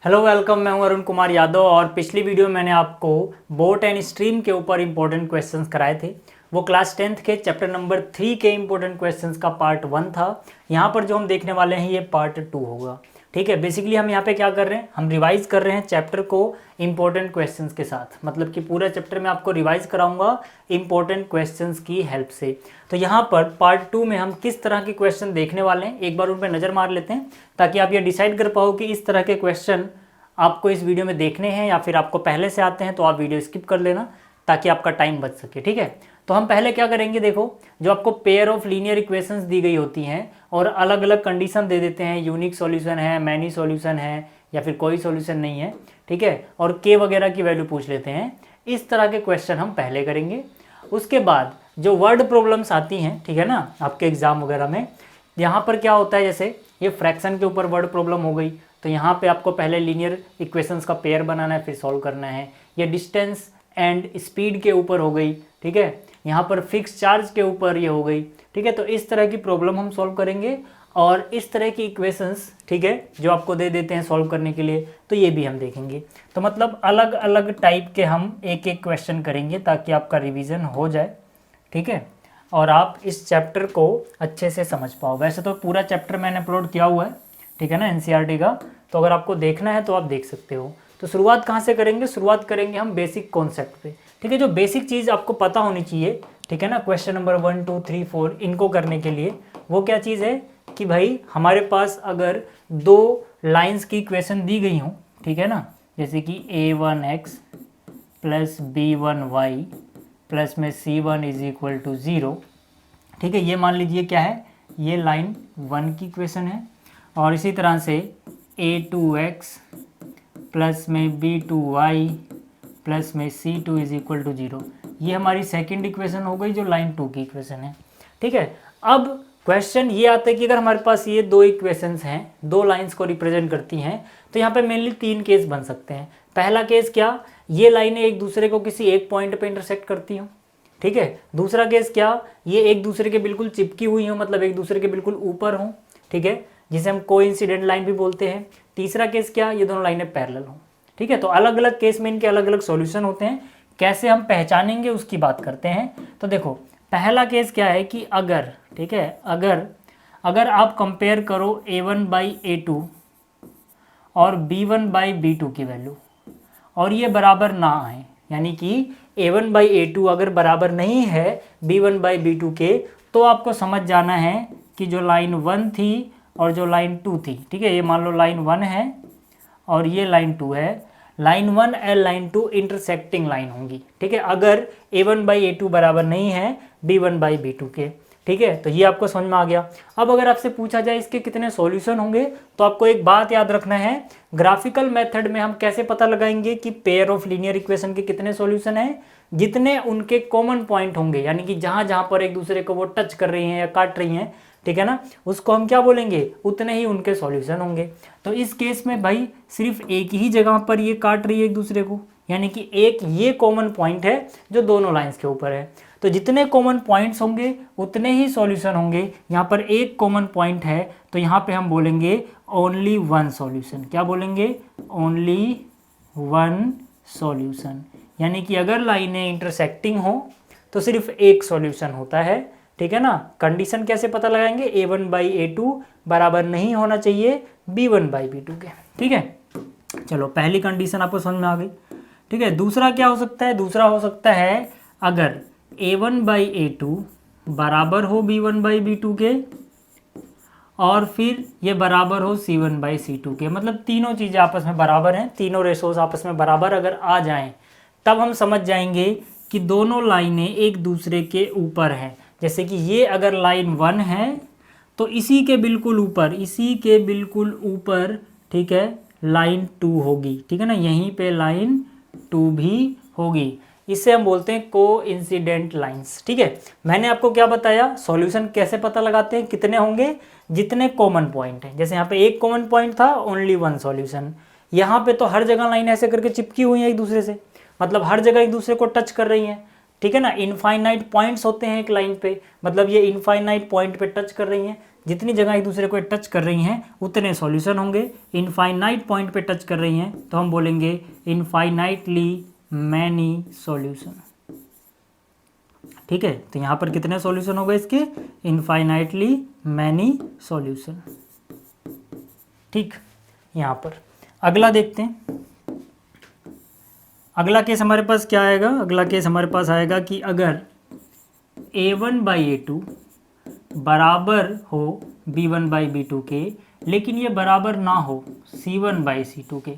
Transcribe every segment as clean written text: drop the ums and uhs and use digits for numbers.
Hello welcome, मैं हूं अरुण कुमार यादव और पिछली वीडियो में मैंने आपको बोट एंड स्ट्रीम के ऊपर इंपॉर्टेंट क्वेश्चंस कराए थे। वो क्लास 10th के चैप्टर नंबर 3 के इंपॉर्टेंट क्वेश्चंस का पार्ट 1 था। यहाँ पर जो हम देखने वाले हैं ये पार्ट 2 होगा। ठीक है, बेसिकली हम यहाँ पे क्या कर रहे हैं, हम रिवाइज कर रहे हैं चैप्टर को इंपॉर्टेंट क्वेश्चंस के साथ। मतलब कि पूरा चैप्टर में आपको रिवाइज कराऊंगा इंपॉर्टेंट क्वेश्चंस की हेल्प से। तो यहाँ पर पार्ट 2 में हम किस तरह के क्वेश्चन देखने वाले हैं एक बार उन पर नज़र मार लेते हैं, ताकि आप ये डिसाइड कर पाओ कि इस तरह के क्वेश्चन आपको इस वीडियो में देखने हैं या फिर आपको पहले से आते हैं तो आप वीडियो स्किप कर लेना ताकि आपका टाइम बच सके। ठीक है, तो हम पहले क्या करेंगे, देखो जो आपको पेयर ऑफ लीनियर इक्वेशंस दी गई होती हैं और अलग अलग कंडीशन दे देते हैं, यूनिक सॉल्यूशन है, मैनी सॉल्यूशन है या फिर कोई सॉल्यूशन नहीं है। ठीक है, और के वगैरह की वैल्यू पूछ लेते हैं। इस तरह के क्वेश्चन हम पहले करेंगे। उसके बाद जो वर्ड प्रॉब्लम्स आती हैं, ठीक है ना, आपके एग्जाम वगैरह में, यहाँ पर क्या होता है, जैसे ये फ्रैक्शन के ऊपर वर्ड प्रॉब्लम हो गई तो यहाँ पे आपको पहले लीनियर इक्वेशंस का पेयर बनाना है फिर सॉल्व करना है। ये डिस्टेंस एंड स्पीड के ऊपर हो गई। ठीक है, यहाँ पर फिक्स चार्ज के ऊपर ये हो गई। ठीक है, तो इस तरह की प्रॉब्लम हम सॉल्व करेंगे और इस तरह की इक्वेशंस, ठीक है, जो आपको दे देते हैं सॉल्व करने के लिए, तो ये भी हम देखेंगे। तो मतलब अलग अलग टाइप के हम एक एक क्वेश्चन करेंगे ताकि आपका रिविज़न हो जाए। ठीक है, और आप इस चैप्टर को अच्छे से समझ पाओ। वैसे तो पूरा चैप्टर मैंने अपलोड किया हुआ है, ठीक है ना, एनसीईआरटी का, तो अगर आपको देखना है तो आप देख सकते हो। तो शुरुआत कहाँ से करेंगे, शुरुआत करेंगे हम बेसिक कॉन्सेप्ट पे। ठीक है, जो बेसिक चीज़ आपको पता होनी चाहिए, ठीक है ना, क्वेश्चन नंबर 1 2 3 4 इनको करने के लिए, वो क्या चीज़ है कि भाई हमारे पास अगर दो लाइन्स की इक्वेशन दी गई हों, ठीक है ना, जैसे कि a1x प्लस b1y प्लस में c1 इज इक्वल टू 0। ठीक है, ये मान लीजिए क्या है, ये लाइन 1 की इक्वेशन है। और इसी तरह से a2x प्लस में b2y प्लस में c2 इज इक्वल टू 0, ये हमारी सेकंड इक्वेशन हो गई जो लाइन 2 की इक्वेशन है। ठीक है, अब क्वेश्चन ये आता है कि अगर हमारे पास ये दो इक्वेशंस हैं, दो लाइंस को रिप्रेजेंट करती हैं, तो यहाँ पे मेनली 3 केस बन सकते हैं। पहला केस क्या, ये लाइनें एक दूसरे को किसी एक पॉइंट पे इंटरसेक्ट करती हों। ठीक है, दूसरा केस क्या, ये एक दूसरे के बिल्कुल चिपकी हुई हों, मतलब एक दूसरे के बिल्कुल ऊपर हों। ठीक है, जिसे हम कोइंसिडेंट लाइन भी बोलते हैं। तीसरा केस क्या, ये दोनों लाइनें पैरेलल हों। ठीक है, तो अलग अलग केस में इनके अलग अलग सॉल्यूशन होते हैं। कैसे हम पहचानेंगे उसकी बात करते हैं। तो देखो पहला केस क्या है कि अगर, ठीक है, अगर आप कंपेयर करो a1/a2 और b1/b2 की वैल्यू और ये बराबर ना आए, यानी कि a1/a2 अगर बराबर नहीं है b1/b2 के, तो आपको समझ जाना है कि जो लाइन 1 थी और जो लाइन 2 थी, ठीक है, ये मान लो लाइन 1 है और ये लाइन 2 है, लाइन 1 और लाइन 2 इंटरसेक्टिंग लाइन होंगी। ठीक है, अगर a1/a2 बराबर नहीं है b1/b2 के। ठीक है, तो ये आपको समझ में आ गया। अब अगर आपसे पूछा जाए इसके कितने सॉल्यूशन होंगे, तो आपको एक बात याद रखना है, ग्राफिकल मेथड में हम कैसे पता लगाएंगे कि पेयर ऑफ लीनियर इक्वेशन के कितने सॉल्यूशन हैं, जितने उनके कॉमन पॉइंट होंगे, यानी कि जहां जहां पर एक दूसरे को वो टच कर रही हैं या काट रही हैं, ठीक है ना, उसको हम क्या बोलेंगे, उतने ही उनके सॉल्यूशन होंगे। तो इस केस में भाई सिर्फ एक ही जगह पर ये काट रही है एक दूसरे को, यानी कि एक ये कॉमन पॉइंट है जो दोनों लाइंस के ऊपर है। तो जितने कॉमन पॉइंट्स होंगे उतने ही सॉल्यूशन होंगे। यहाँ पर एक कॉमन पॉइंट है तो यहाँ पे हम बोलेंगे ओनली वन सॉल्यूशन। क्या बोलेंगे, ओनली वन सॉल्यूशन, यानी कि अगर लाइनें इंटरसेक्टिंग हो तो सिर्फ एक सॉल्यूशन होता है। ठीक है ना, कंडीशन कैसे पता लगाएंगे, a1/a2 बराबर नहीं होना चाहिए b1/b2 के। ठीक है, चलो पहली कंडीशन आपको समझ में आ गई। ठीक है, दूसरा क्या हो सकता है, दूसरा हो सकता है अगर a1/a2 बराबर हो b1/b2 के और फिर ये बराबर हो c1/c2 के, मतलब तीनों चीज़ें आपस में बराबर हैं, तीनों रेशोज आपस में बराबर अगर आ जाएं, तब हम समझ जाएंगे कि दोनों लाइनें एक दूसरे के ऊपर हैं। जैसे कि ये अगर लाइन 1 है तो इसी के बिल्कुल ऊपर, इसी के बिल्कुल ऊपर, ठीक है, लाइन 2 होगी। ठीक है ना, यहीं पे लाइन 2 भी होगी। इसे हम बोलते हैं कोइंसिडेंट लाइंस। ठीक है, मैंने आपको क्या बताया, सॉल्यूशन कैसे पता लगाते हैं, कितने होंगे, जितने कॉमन पॉइंट हैं। जैसे यहाँ पे एक कॉमन पॉइंट था, ओनली वन सॉल्यूशन। यहाँ पे तो हर जगह लाइन ऐसे करके चिपकी हुई है एक दूसरे से, मतलब हर जगह एक दूसरे को टच कर रही हैं। ठीक है ना, इनफाइनाइट पॉइंट्स होते हैं एक लाइन पे, मतलब ये इनफाइनाइट पॉइंट पे टच कर रही हैं। जितनी जगह एक दूसरे को टच कर रही हैं उतने सॉल्यूशन होंगे। इनफाइनाइट पॉइंट पे टच कर रही हैं तो हम बोलेंगे इनफाइनाइटली मैनी सॉल्यूशन। ठीक है, तो यहाँ पर कितने सॉल्यूशन हो गए इसके? Infinitely many solution. ठीक, यहाँ पर अगला देखते हैं। अगला केस हमारे पास क्या आएगा? अगला केस हमारे पास आएगा कि अगर a1/a2 बराबर हो b1/b2 के, लेकिन ये बराबर ना हो c1/c2 के।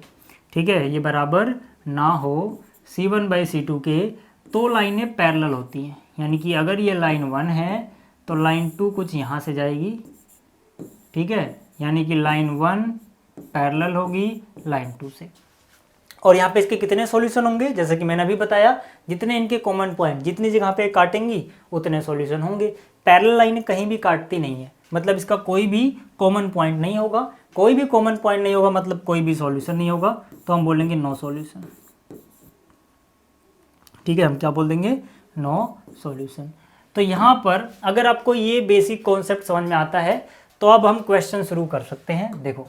ठीक है, ये बराबर ना हो c1/c2 के, तो लाइनें पैरेलल होती हैं। यानी कि अगर ये लाइन 1 है तो लाइन 2 कुछ यहाँ से जाएगी। ठीक है, यानी कि लाइन 1 पैरेलल होगी लाइन 2 से। और यहाँ पे इसके कितने सॉल्यूशन होंगे? जैसे कि मैंने अभी बताया, जितने इनके कॉमन पॉइंट जितनी जगह पे काटेंगी उतने सॉल्यूशन होंगे। पैरेलल लाइन कहीं भी काटती नहीं है, मतलब इसका कोई भी कॉमन पॉइंट नहीं होगा। कोई भी कॉमन पॉइंट नहीं होगा मतलब कोई भी सॉल्यूशन नहीं होगा, तो हम बोलेंगे नो सॉल्यूशन। ठीक है, हम क्या बोल देंगे? No solution. तो यहाँ पर अगर आपको ये बेसिक कॉन्सेप्ट समझ में आता है तो अब हम क्वेश्चन शुरू कर सकते हैं। देखो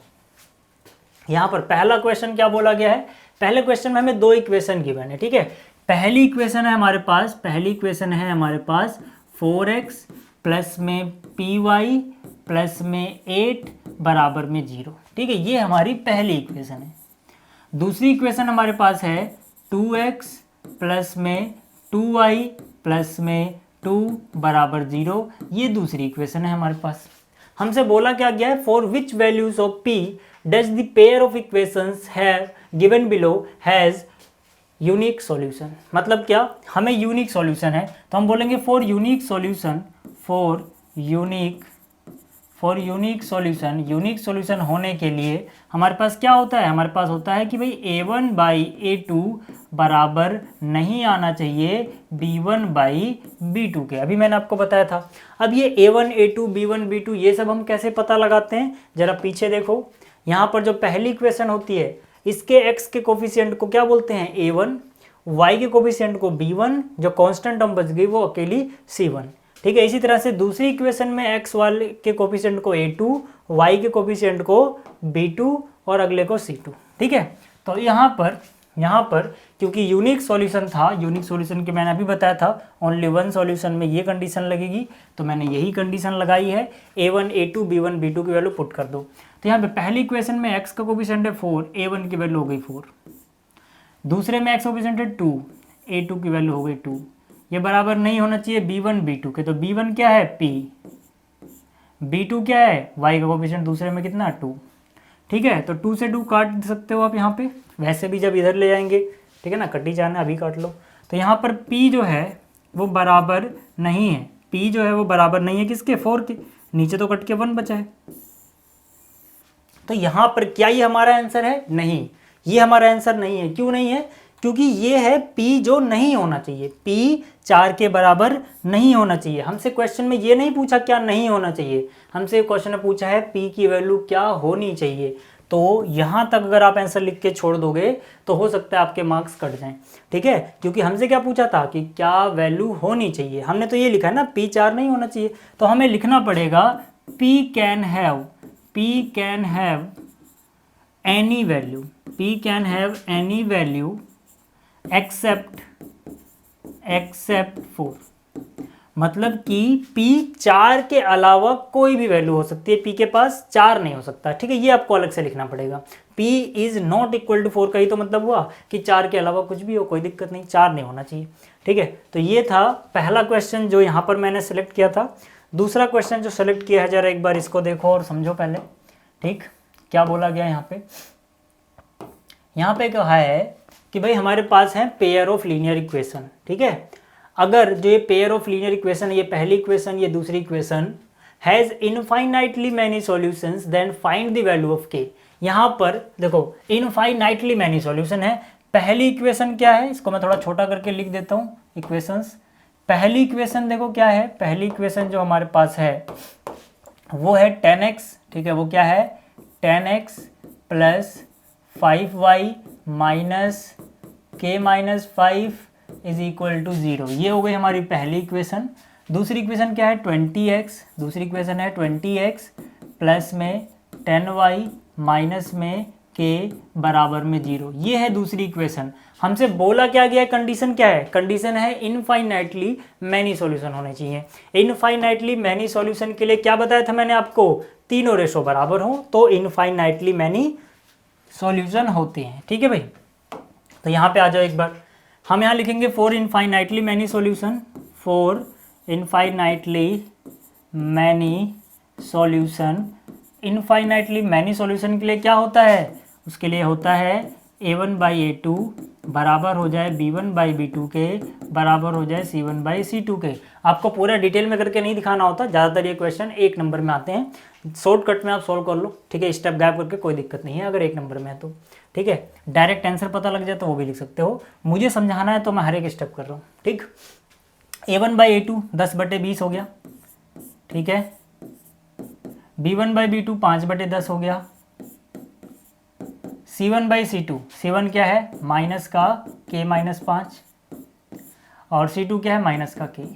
यहाँ पर पहला क्वेश्चन क्या बोला गया है? पहले क्वेश्चन में हमें 2 इक्वेशन गिवन है। ठीक है, पहली इक्वेशन है हमारे पास 4x प्लस में py प्लस में 8 बराबर में 0। ठीक है, ये हमारी पहली इक्वेशन है। दूसरी इक्वेशन हमारे पास है 2x प्लस में 2y प्लस में 2 बराबर 0। ये दूसरी इक्वेशन है हमारे पास। हमसे बोला क्या गया है? For which values of p does the pair of equations have given below has unique solution. मतलब क्या? हमें यूनिक सॉल्यूशन है तो हम बोलेंगे for unique solution. Unique solution होने के लिए हमारे पास क्या होता है? हमारे पास होता है कि भाई a1/a2 बराबर नहीं आना चाहिए b1/b2 के। अभी मैंने आपको बताया था। अब ये a1 a2 b1 b2 ये सब हम कैसे पता लगाते हैं? जरा पीछे देखो, यहाँ पर जो पहली इक्वेशन होती है इसके x के कोफिशिएंट को क्या बोलते हैं? a1, y के कोफिशिएंट को b1, जो कांस्टेंट टर्म बच गई वो अकेली c1। ठीक है, इसी तरह से दूसरी इक्वेशन में x वाले के कोफिशिएंट को a2, y के कोफिशिएंट को b2 और अगले को c2। ठीक है, तो यहाँ पर क्योंकि यूनिक सॉल्यूशन था, यूनिक सॉल्यूशन के मैंने अभी बताया था ओनली 1 सॉल्यूशन में ये कंडीशन लगेगी, तो मैंने यही कंडीशन लगाई है। a1 a2 b1 b2 की वैल्यू पुट कर दो। तो यहाँ पे पहली इक्वेशन में x का कोफिशिएंट है 4, a1 की वैल्यू हो गई 4। दूसरे में x कोफिशिएंट है 2, a2 की वैल्यू हो गई 2। ये बराबर नहीं होना चाहिए b1 b2 के, तो b1 क्या है? p, b2 क्या है? y का कोफिशिएंट दूसरे में कितना? 2। ठीक है, तो 2 से 2 काट सकते हो आप यहाँ पे, वैसे भी जब इधर ले जाएंगे। ठीक है ना, कटी जाना, अभी काट लो। तो यहाँ पर p जो है वो बराबर नहीं है, p जो है वो बराबर नहीं है किसके? 4 के। नीचे तो कट के 1 बचा है। तो यहाँ पर क्या ये हमारा आंसर है? नहीं, ये हमारा आंसर नहीं है। क्यों नहीं है? क्योंकि ये है p जो नहीं होना चाहिए। p 4 के बराबर नहीं होना चाहिए। हमसे क्वेश्चन में ये नहीं पूछा क्या नहीं होना चाहिए, हमसे क्वेश्चन में पूछा है p की वैल्यू क्या होनी चाहिए। तो यहाँ तक अगर आप आंसर लिख के छोड़ दोगे तो हो सकता है आपके मार्क्स कट जाएं। ठीक है, क्योंकि हमसे क्या पूछा था कि क्या वैल्यू होनी चाहिए, हमने तो ये लिखा है ना p 4 नहीं होना चाहिए। तो हमें लिखना पड़ेगा p can have any value except 4। मतलब कि p 4 के अलावा कोई भी वैल्यू हो सकती है, p के पास 4 नहीं हो सकता। ठीक है, ये आपको अलग से लिखना पड़ेगा। p is not equal to 4 का ही तो मतलब हुआ कि 4 के अलावा कुछ भी हो, कोई दिक्कत नहीं, 4 नहीं होना चाहिए। ठीक है, तो ये था पहला क्वेश्चन जो यहाँ पर मैंने सेलेक्ट किया था। दूसरा क्वेश्चन जो सेलेक्ट किया है, जरा एक बार इसको देखो और समझो पहले। ठीक, क्या बोला गया यहाँ पे कहा है कि भाई हमारे पास है पेयर ऑफ लीनियर इक्वेशन। ठीक है, अगर जो ये पेयर ऑफ लीनियर इक्वेशन, ये पहली इक्वेशन ये दूसरी equation has infinitely many solutions then find the value of k। यहाँ पर देखो इनफाइनाइटली मैनी सॉल्यूशन है। पहली इक्वेशन क्या है? इसको मैं थोड़ा छोटा करके लिख देता हूँ इक्वेशंस। पहली इक्वेशन देखो क्या है? पहली इक्वेशन जो हमारे पास है वो है 10x। ठीक है, वो क्या है? 10x plus 5y minus k minus 5 is equal to 0। ये हो गई हमारी पहली इक्वेशन। दूसरी इक्वेशन क्या है 20x, दूसरी इक्वेशन है 20x प्लस में 10y माइनस में k बराबर में 0। ये है दूसरी इक्वेशन। हमसे बोला क्या गया है, कंडीशन क्या है, कंडीशन है इनफाइनाइटली मैनी सॉल्यूशन होने चाहिए। इनफाइनाइटली मैनी सॉल्यूशन के लिए क्या बताया था मैंने आपको, तीनों रेशो बराबर हो तो इनफाइनाइटली मैनी सॉल्यूशन होते हैं। ठीक है भाई, तो यहाँ पे आ जाओ एक बार, हम यहाँ लिखेंगे for infinitely many solution, for infinitely many solution. Infinitely many solution के लिए क्या होता है, उसके लिए होता है a1/a2 बराबर हो जाए b1/b2 के बराबर हो जाए c1/c2 के। आपको पूरा डिटेल में करके नहीं दिखाना होता, ज़्यादातर ये क्वेश्चन 1 नंबर में आते हैं, शॉर्टकट में आप सॉल्व कर लो। ठीक है, स्टेप गैप करके कोई दिक्कत नहीं है अगर 1 नंबर में है तो। ठीक है, डायरेक्ट आंसर पता लग जाए तो वो भी लिख सकते हो, मुझे समझाना है तो मैं हर एक स्टेप कर रहा हूँ। ठीक, a1/a2 10/20 हो गया। ठीक है, b1/b2 5/10 हो गया। c1/c2, c1 क्या है माइनस का k-5 और c2 क्या है माइनस का k,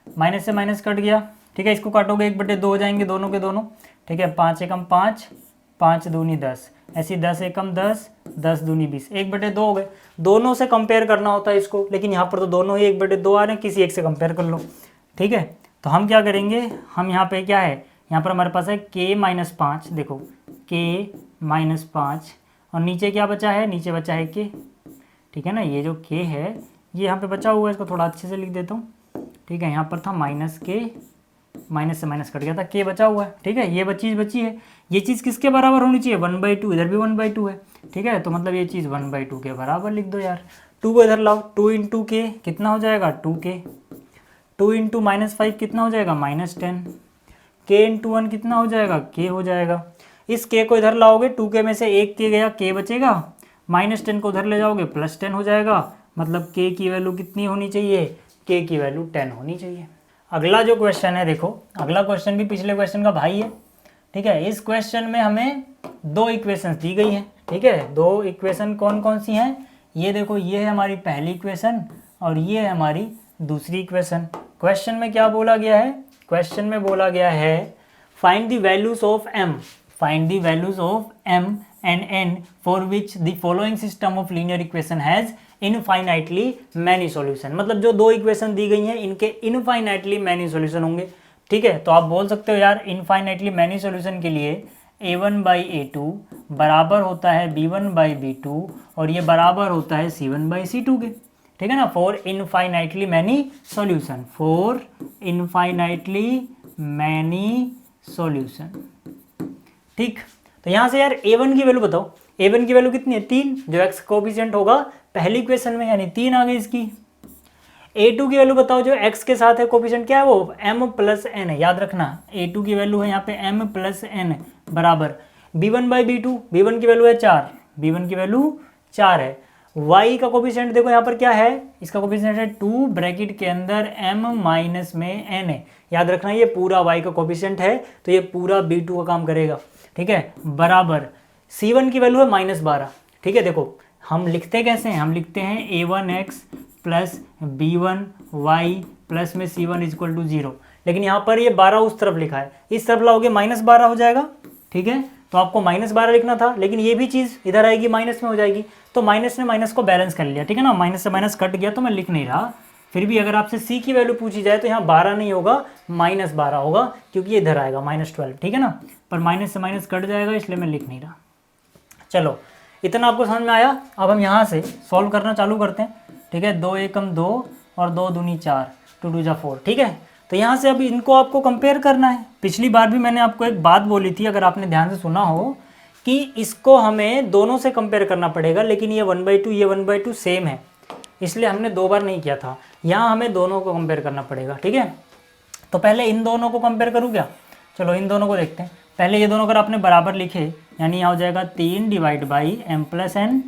माइनस से माइनस कट गया। ठीक है, इसको काटोगे 1/2 हो जाएंगे दोनों के दोनों। ठीक है, 5 एकम 5, 5 दूनी 10, ऐसी 10 एकम 10, 10 दूनी 20, 1/2 हो गए। दोनों से कंपेयर करना होता है इसको, लेकिन यहाँ पर तो दोनों ही 1/2 आ रहे हैं, किसी एक से कंपेयर कर लो। ठीक है, तो हम क्या करेंगे, हम यहाँ पे क्या है, यहाँ पर हमारे पास है k-5, देखो k-5 और नीचे क्या बचा है, नीचे बचा है k। ठीक है ना, ये जो k है ये यहाँ पे बचा हुआ है, इसको थोड़ा अच्छे से लिख देता हूँ। ठीक है, यहाँ पर था माइनस k, माइनस से माइनस कट गया था, k बचा हुआ है। ठीक है, ये चीज़ बची है, ये चीज़ किसके बराबर होनी चाहिए 1/2, इधर भी 1/2 है। ठीक है, तो मतलब ये चीज़ 1/2 के बराबर लिख दो यार। 2 को इधर लाओ, 2 × k कितना हो जाएगा 2k, 2 × -5 कितना हो जाएगा -10, k × 1 कितना हो जाएगा k हो जाएगा। इस k को इधर लाओगे, 2k में से एक k गया, k बचेगा, -10 को उधर ले जाओगे +10 हो जाएगा, मतलब k की वैल्यू कितनी होनी चाहिए, k की वैल्यू 10 होनी चाहिए। अगला जो क्वेश्चन है देखो, अगला क्वेश्चन भी पिछले क्वेश्चन का भाई है। ठीक है, इस क्वेश्चन में हमें 2 इक्वेशंस दी गई हैं। ठीक है, 2 इक्वेशन कौन कौन सी हैं, ये देखो, ये है हमारी पहली इक्वेशन और ये है हमारी दूसरी इक्वेशन। क्वेश्चन में क्या बोला गया है, क्वेश्चन में बोला गया है find the values of m, find the values of m and n for which the following system of linear equation has infinitely many solution। मतलब जो 2 इक्वेशन दी गई हैं इनके इनफाइनाइटली मैनी सॉल्यूशन होंगे। ठीक है, तो आप बोल सकते हो यार इनफाइनाइटली मैनी सॉल्यूशन के लिए a1/a2 बराबर होता है b1/b2 और ये बराबर होता है c1/c2 के। ठीक है ना, for infinitely many solution, for infinitely many solution. ठीक, तो यहाँ से यार a1 की वैल्यू बताओ, a1 की वैल्यू कितनी है 3, जो x कोफिशिएंट होगा पहली इक्वेशन में, यानी 3 आ गई इसकी। a2 की वैल्यू बताओ, जो x के साथ है कोफिशिएंट क्या है वो m + n है, याद रखना a2 की वैल्यू है यहाँ पे m + n बराबर b1/b2, b1 की वैल्यू है 4, b1 की वैल्यू 4 है। y का कोफिशिएंट देखो यहाँ पर क्या है, इसका कोफिशिएंट है 2, ब्रैकेट के अंदर m माइनस में n है, याद रखना ये पूरा y का कोफिशिएंट है तो ये पूरा b2 का काम करेगा। ठीक है, बराबर c1 की वैल्यू है -12। ठीक है, देखो हम लिखते कैसे हैं, हम लिखते हैं a1x प्लस b1y प्लस में c1 = 0, लेकिन यहाँ पर ये 12 उस तरफ लिखा है, इस तरफ लाओगे -12 हो जाएगा। ठीक है, तो आपको -12 लिखना था, लेकिन ये भी चीज़ इधर आएगी माइनस में हो जाएगी, तो माइनस ने माइनस को बैलेंस कर लिया। ठीक है ना, माइनस से माइनस कट गया तो मैं लिख नहीं रहा। फिर भी अगर आपसे c की वैल्यू पूछी जाए तो यहाँ 12 नहीं होगा, -12 होगा, क्योंकि ये इधर आएगा -12। ठीक है ना, पर माइनस से माइनस कट जाएगा इसलिए मैं लिख नहीं रहा। चलो, इतना आपको समझ में आया। अब हम यहाँ से सॉल्व करना चालू करते हैं। ठीक है, 2 एकम 2 और 2 दूनी 4, 2 2 जा 4। ठीक है, तो यहाँ से अब इनको आपको कंपेयर करना है। पिछली बार भी मैंने आपको एक बात बोली थी, अगर आपने ध्यान से सुना हो, कि इसको हमें दोनों से कंपेयर करना पड़ेगा, लेकिन ये 1/2 ये 1/2 सेम है, इसलिए हमने 2 बार नहीं किया था। यहाँ हमें दोनों को कंपेयर करना पड़ेगा। ठीक है, तो पहले इन दोनों को कंपेयर करूँ क्या, चलो इन दोनों को देखते हैं। पहले ये दोनों अगर आपने बराबर लिखे, यानी यहाँ हो जाएगा 3 / m + n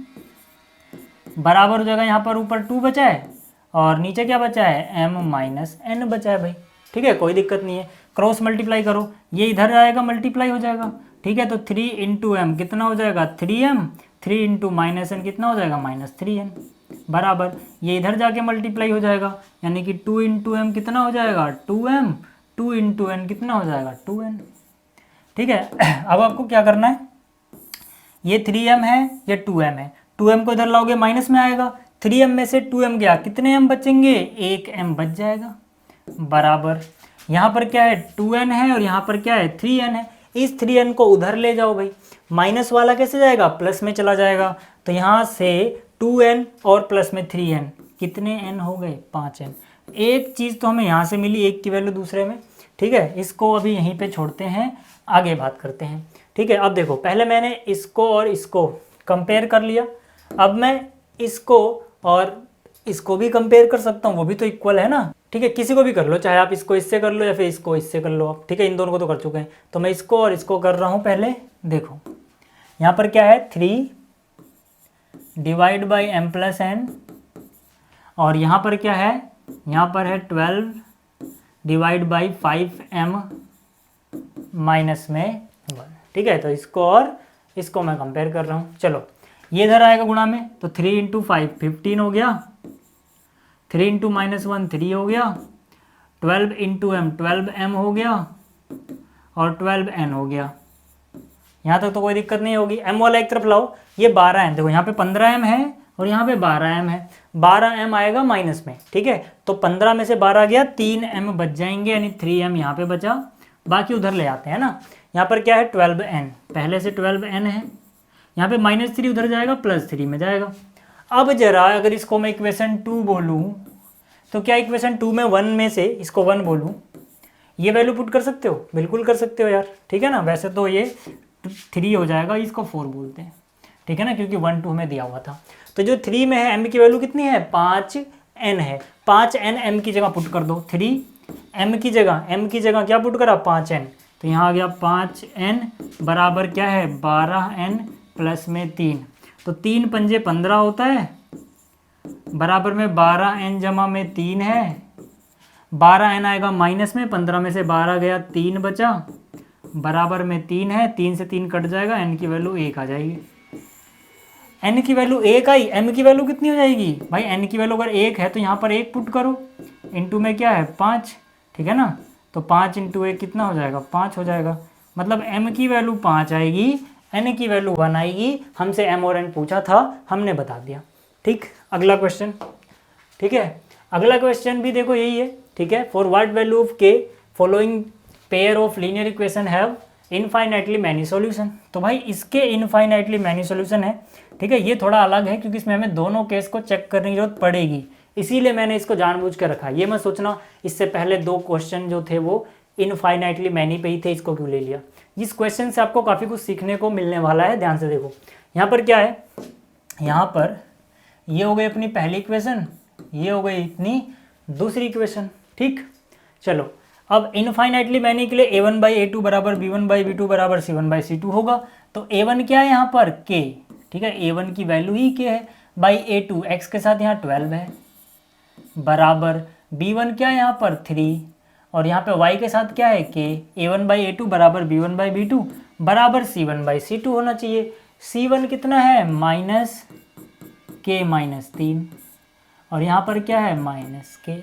बराबर हो जाएगा, यहाँ पर ऊपर 2 बचा है और नीचे क्या बचा है m - n बचा है भाई। ठीक है, कोई दिक्कत नहीं है, क्रॉस मल्टीप्लाई करो, ये इधर आएगा मल्टीप्लाई हो जाएगा। ठीक है, तो 3 × m कितना हो जाएगा 3m, 3 × -n कितना हो जाएगा -3n। बराबर ये इधर जाके मल्टीप्लाई हो जाएगा, यानी कि 2 इंटू एम कितना हो जाएगा 2m, 2 इंटू एन कितना हो जाएगा 2n। ठीक है, अब आपको क्या करना है, ये 3m है, ये 2m है, 2m को इधर लाओगे माइनस में आएगा, 3m में से 2m गया, कितने m बचेंगे, 1m बच जाएगा, बराबर यहाँ पर क्या है 2n है और यहाँ पर क्या है 3n है, इस 3n को उधर ले जाओ भाई, माइनस वाला कैसे जाएगा, प्लस में चला जाएगा, तो यहाँ से 2n और प्लस में 3n, कितने n हो गए 5n। एक चीज़ तो हमें यहाँ से मिली, एक की वैल्यू दूसरे में। ठीक है, इसको अभी यहीं पे छोड़ते हैं, आगे बात करते हैं। ठीक है, अब देखो पहले मैंने इसको और इसको कंपेयर कर लिया, अब मैं इसको और इसको भी कंपेयर कर सकता हूँ, वो भी तो इक्वल है ना। ठीक है, किसी को भी कर लो, चाहे आप इसको इससे कर लो या फिर इसको इससे कर लो आप। ठीक है, इन दोनों को तो कर चुके हैं, तो मैं इसको और इसको कर रहा हूँ। पहले देखो यहाँ पर क्या है 3 divide by m plus n, और यहाँ पर क्या है, यहाँ पर है 12 डिवाइड बाई 5m माइनस में 1। ठीक है, तो इसको और इसको मैं कंपेयर कर रहा हूँ। चलो ये इधर आएगा गुणा में, तो 3 इंटू 5 15 हो गया, 3 इंटू माइनस 1 3 हो गया, 12 इंटू एम 12m हो गया और 12n हो गया। यहाँ तक तो कोई दिक्कत नहीं होगी। m वाला एक तरफ लाओ, ये 12m, देखो यहाँ पे 15m है और यहाँ पे 12m है, 12m आएगा माइनस में। ठीक है, तो 15 में से 12 गया, 3m बच जाएंगे, यानी 3m यहाँ पे बचा, बाकी उधर ले आते हैं ना। यहाँ पर क्या है 12n, पहले से 12n है, यहाँ पे -3 उधर जाएगा, +3 में जाएगा। अब जरा अगर इसको मैं इक्वेशन 2 बोलूँ, तो क्या इक्वेशन 2 में 1 में से इसको 1 बोलूँ, ये वैल्यू पुट कर सकते हो, बिल्कुल कर सकते हो यार। ठीक है ना, वैसे तो ये 3 हो जाएगा, इसको 4 बोलते हैं। ठीक है ना, क्योंकि 1 2 हमें दिया हुआ था। तो जो 3 में है m की वैल्यू कितनी है 5n है, 5n m की जगह पुट कर दो, 3 m की जगह क्या पुट करा 5n, तो यहाँ आ गया 5n बराबर क्या है 12n प्लस में 3, तो 3 पंजे 15 होता है, बराबर में 12n जमा में 3 है, 12n आएगा माइनस में, 15 में से 12 गया 3 बचा, बराबर में 3 है, 3 से 3 कट जाएगा, n की वैल्यू 1 आ जाएगी। n की वैल्यू 1 आई, m की वैल्यू कितनी हो जाएगी भाई, n की वैल्यू अगर 1 है तो यहाँ पर 1 पुट करो, इंटू में क्या है 5। ठीक है ना, तो 5 इंटू 1 कितना हो जाएगा 5 हो जाएगा, मतलब m की वैल्यू 5 आएगी, n की वैल्यू 1 आएगी। हमसे m और n पूछा था, हमने बता दिया। ठीक, अगला क्वेश्चन। ठीक है, अगला क्वेश्चन भी देखो यही है। ठीक है, for what value of k following pair of linear equation have infinitely many solution. तो भाई इसके इनफाइनाइटली मैनी सॉल्यूशन है। ठीक है, ये थोड़ा अलग है क्योंकि इसमें हमें दोनों केस को चेक करने की जरूरत पड़ेगी, इसीलिए मैंने इसको जानबूझ कर रखा। ये मत सोचना इससे पहले 2 क्वेश्चन जो थे वो इनफाइनाइटली मैनी पे ही थे, इसको क्यों ले लिया। इस क्वेश्चन से आपको काफ़ी कुछ सीखने को मिलने वाला है, ध्यान से देखो। यहाँ पर क्या है, यहाँ पर ये हो गई अपनी पहली इक्वेशन, ये हो गई इतनी दूसरी इक्वेशन। ठीक, चलो अब इनफाइनाइटली मैनी के लिए a1/a2 बराबर b1/b2 बराबर c1/c2 होगा। तो a1 क्या है यहाँ पर k, ठीक है, a1 की वैल्यू ही k है, बाई a2 x के साथ यहाँ 12 है, बराबर b1 क्या है यहाँ पर 3, और यहाँ पे y के साथ क्या है k, a1/a2 बराबर b1/b2 बराबर c1/c2 होना चाहिए। c1 कितना है -k-3, और यहाँ पर क्या है -k।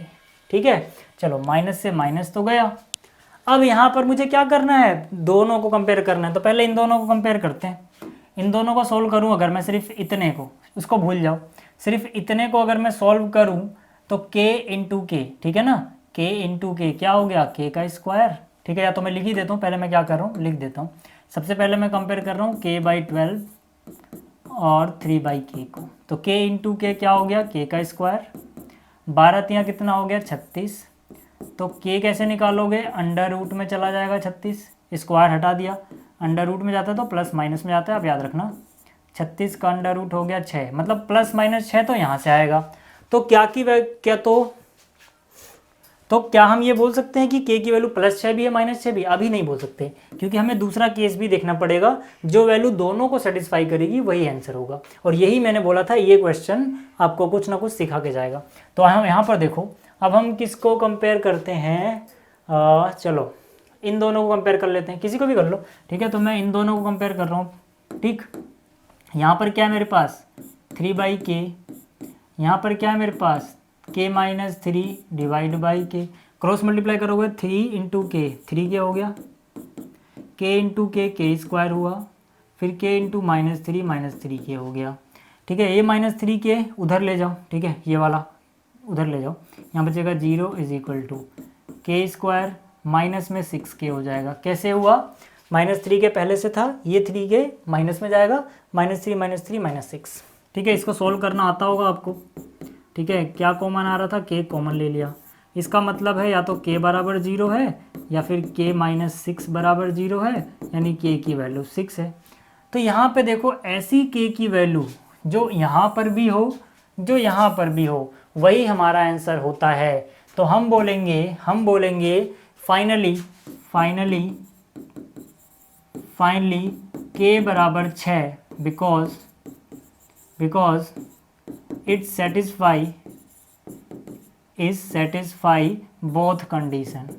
ठीक है, चलो माइनस से माइनस तो गया। अब यहाँ पर मुझे क्या करना है, दोनों को कंपेयर करना है, तो पहले इन दोनों को कंपेयर करते हैं। इन दोनों को सोल्व करूँ अगर मैं, सिर्फ इतने को, उसको भूल जाओ, सिर्फ इतने को अगर मैं सोल्व करूँ तो k इंटू के, ठीक है ना, k इंटू के क्या हो गया k का स्क्वायर। ठीक है, या तो मैं लिख ही देता हूँ, पहले मैं क्या कर रहा हूँ लिख देता हूँ। सबसे पहले मैं कंपेयर कर रहा हूँ k/12 और 3/k को, तो k इंटू के क्या हो गया k का स्क्वायर, 12 तियाँ कितना हो गया 36, तो k कैसे निकालोगे, अंडर रूट में चला जाएगा 36, स्क्वायर हटा दिया, अंडर रूट में जाता है तो प्लस माइनस में जाता है, आप याद रखना। 36 का अंडर रूट हो गया 6, मतलब प्लस माइनस 6 तो यहाँ से आएगा। तो क्या हम ये बोल सकते हैं कि k की वैल्यू +6 भी है -6 भी? अभी नहीं बोल सकते, क्योंकि हमें दूसरा केस भी देखना पड़ेगा, जो वैल्यू दोनों को सेटिस्फाई करेगी वही आंसर होगा। और यही मैंने बोला था, ये क्वेश्चन आपको कुछ ना कुछ सिखा के जाएगा। तो हम यहाँ पर देखो, अब हम किसको कंपेयर करते हैं, चलो इन दोनों को कंपेयर कर लेते हैं, किसी को भी कर लो। ठीक है, तो मैं इन दोनों को कंपेयर कर रहा हूँ। ठीक, यहाँ पर क्या है मेरे पास 3/k यहाँ पर क्या है मेरे पास k माइनस 3 डिवाइड बाई के, क्रॉस मल्टीप्लाई करोगे 3 इंटू के, 3k हो गया, k इंटू के स्क्वायर हुआ, फिर k इंटू माइनस 3k हो गया। ठीक है, ये -3k उधर ले जाओ, ठीक है, ये वाला उधर ले जाओ, यहाँ बचेगा 0 इज इक्वल टू के स्क्वायर माइनस में 6k हो जाएगा। कैसे हुआ, -3k पहले से था, ये 3k माइनस में जाएगा, -3 -6। ठीक है, इसको सोल्व करना आता होगा आपको। ठीक है, क्या कॉमन आ रहा था, k कॉमन ले लिया। इसका मतलब है या तो k बराबर 0 है या फिर k माइनस 6 बराबर 0 है, यानी k की वैल्यू 6 है। तो यहाँ पे देखो ऐसी k की वैल्यू जो यहाँ पर भी हो, जो यहाँ पर भी हो, वही हमारा आंसर होता है। तो हम बोलेंगे फाइनली k बराबर 6 because it satisfy both conditions।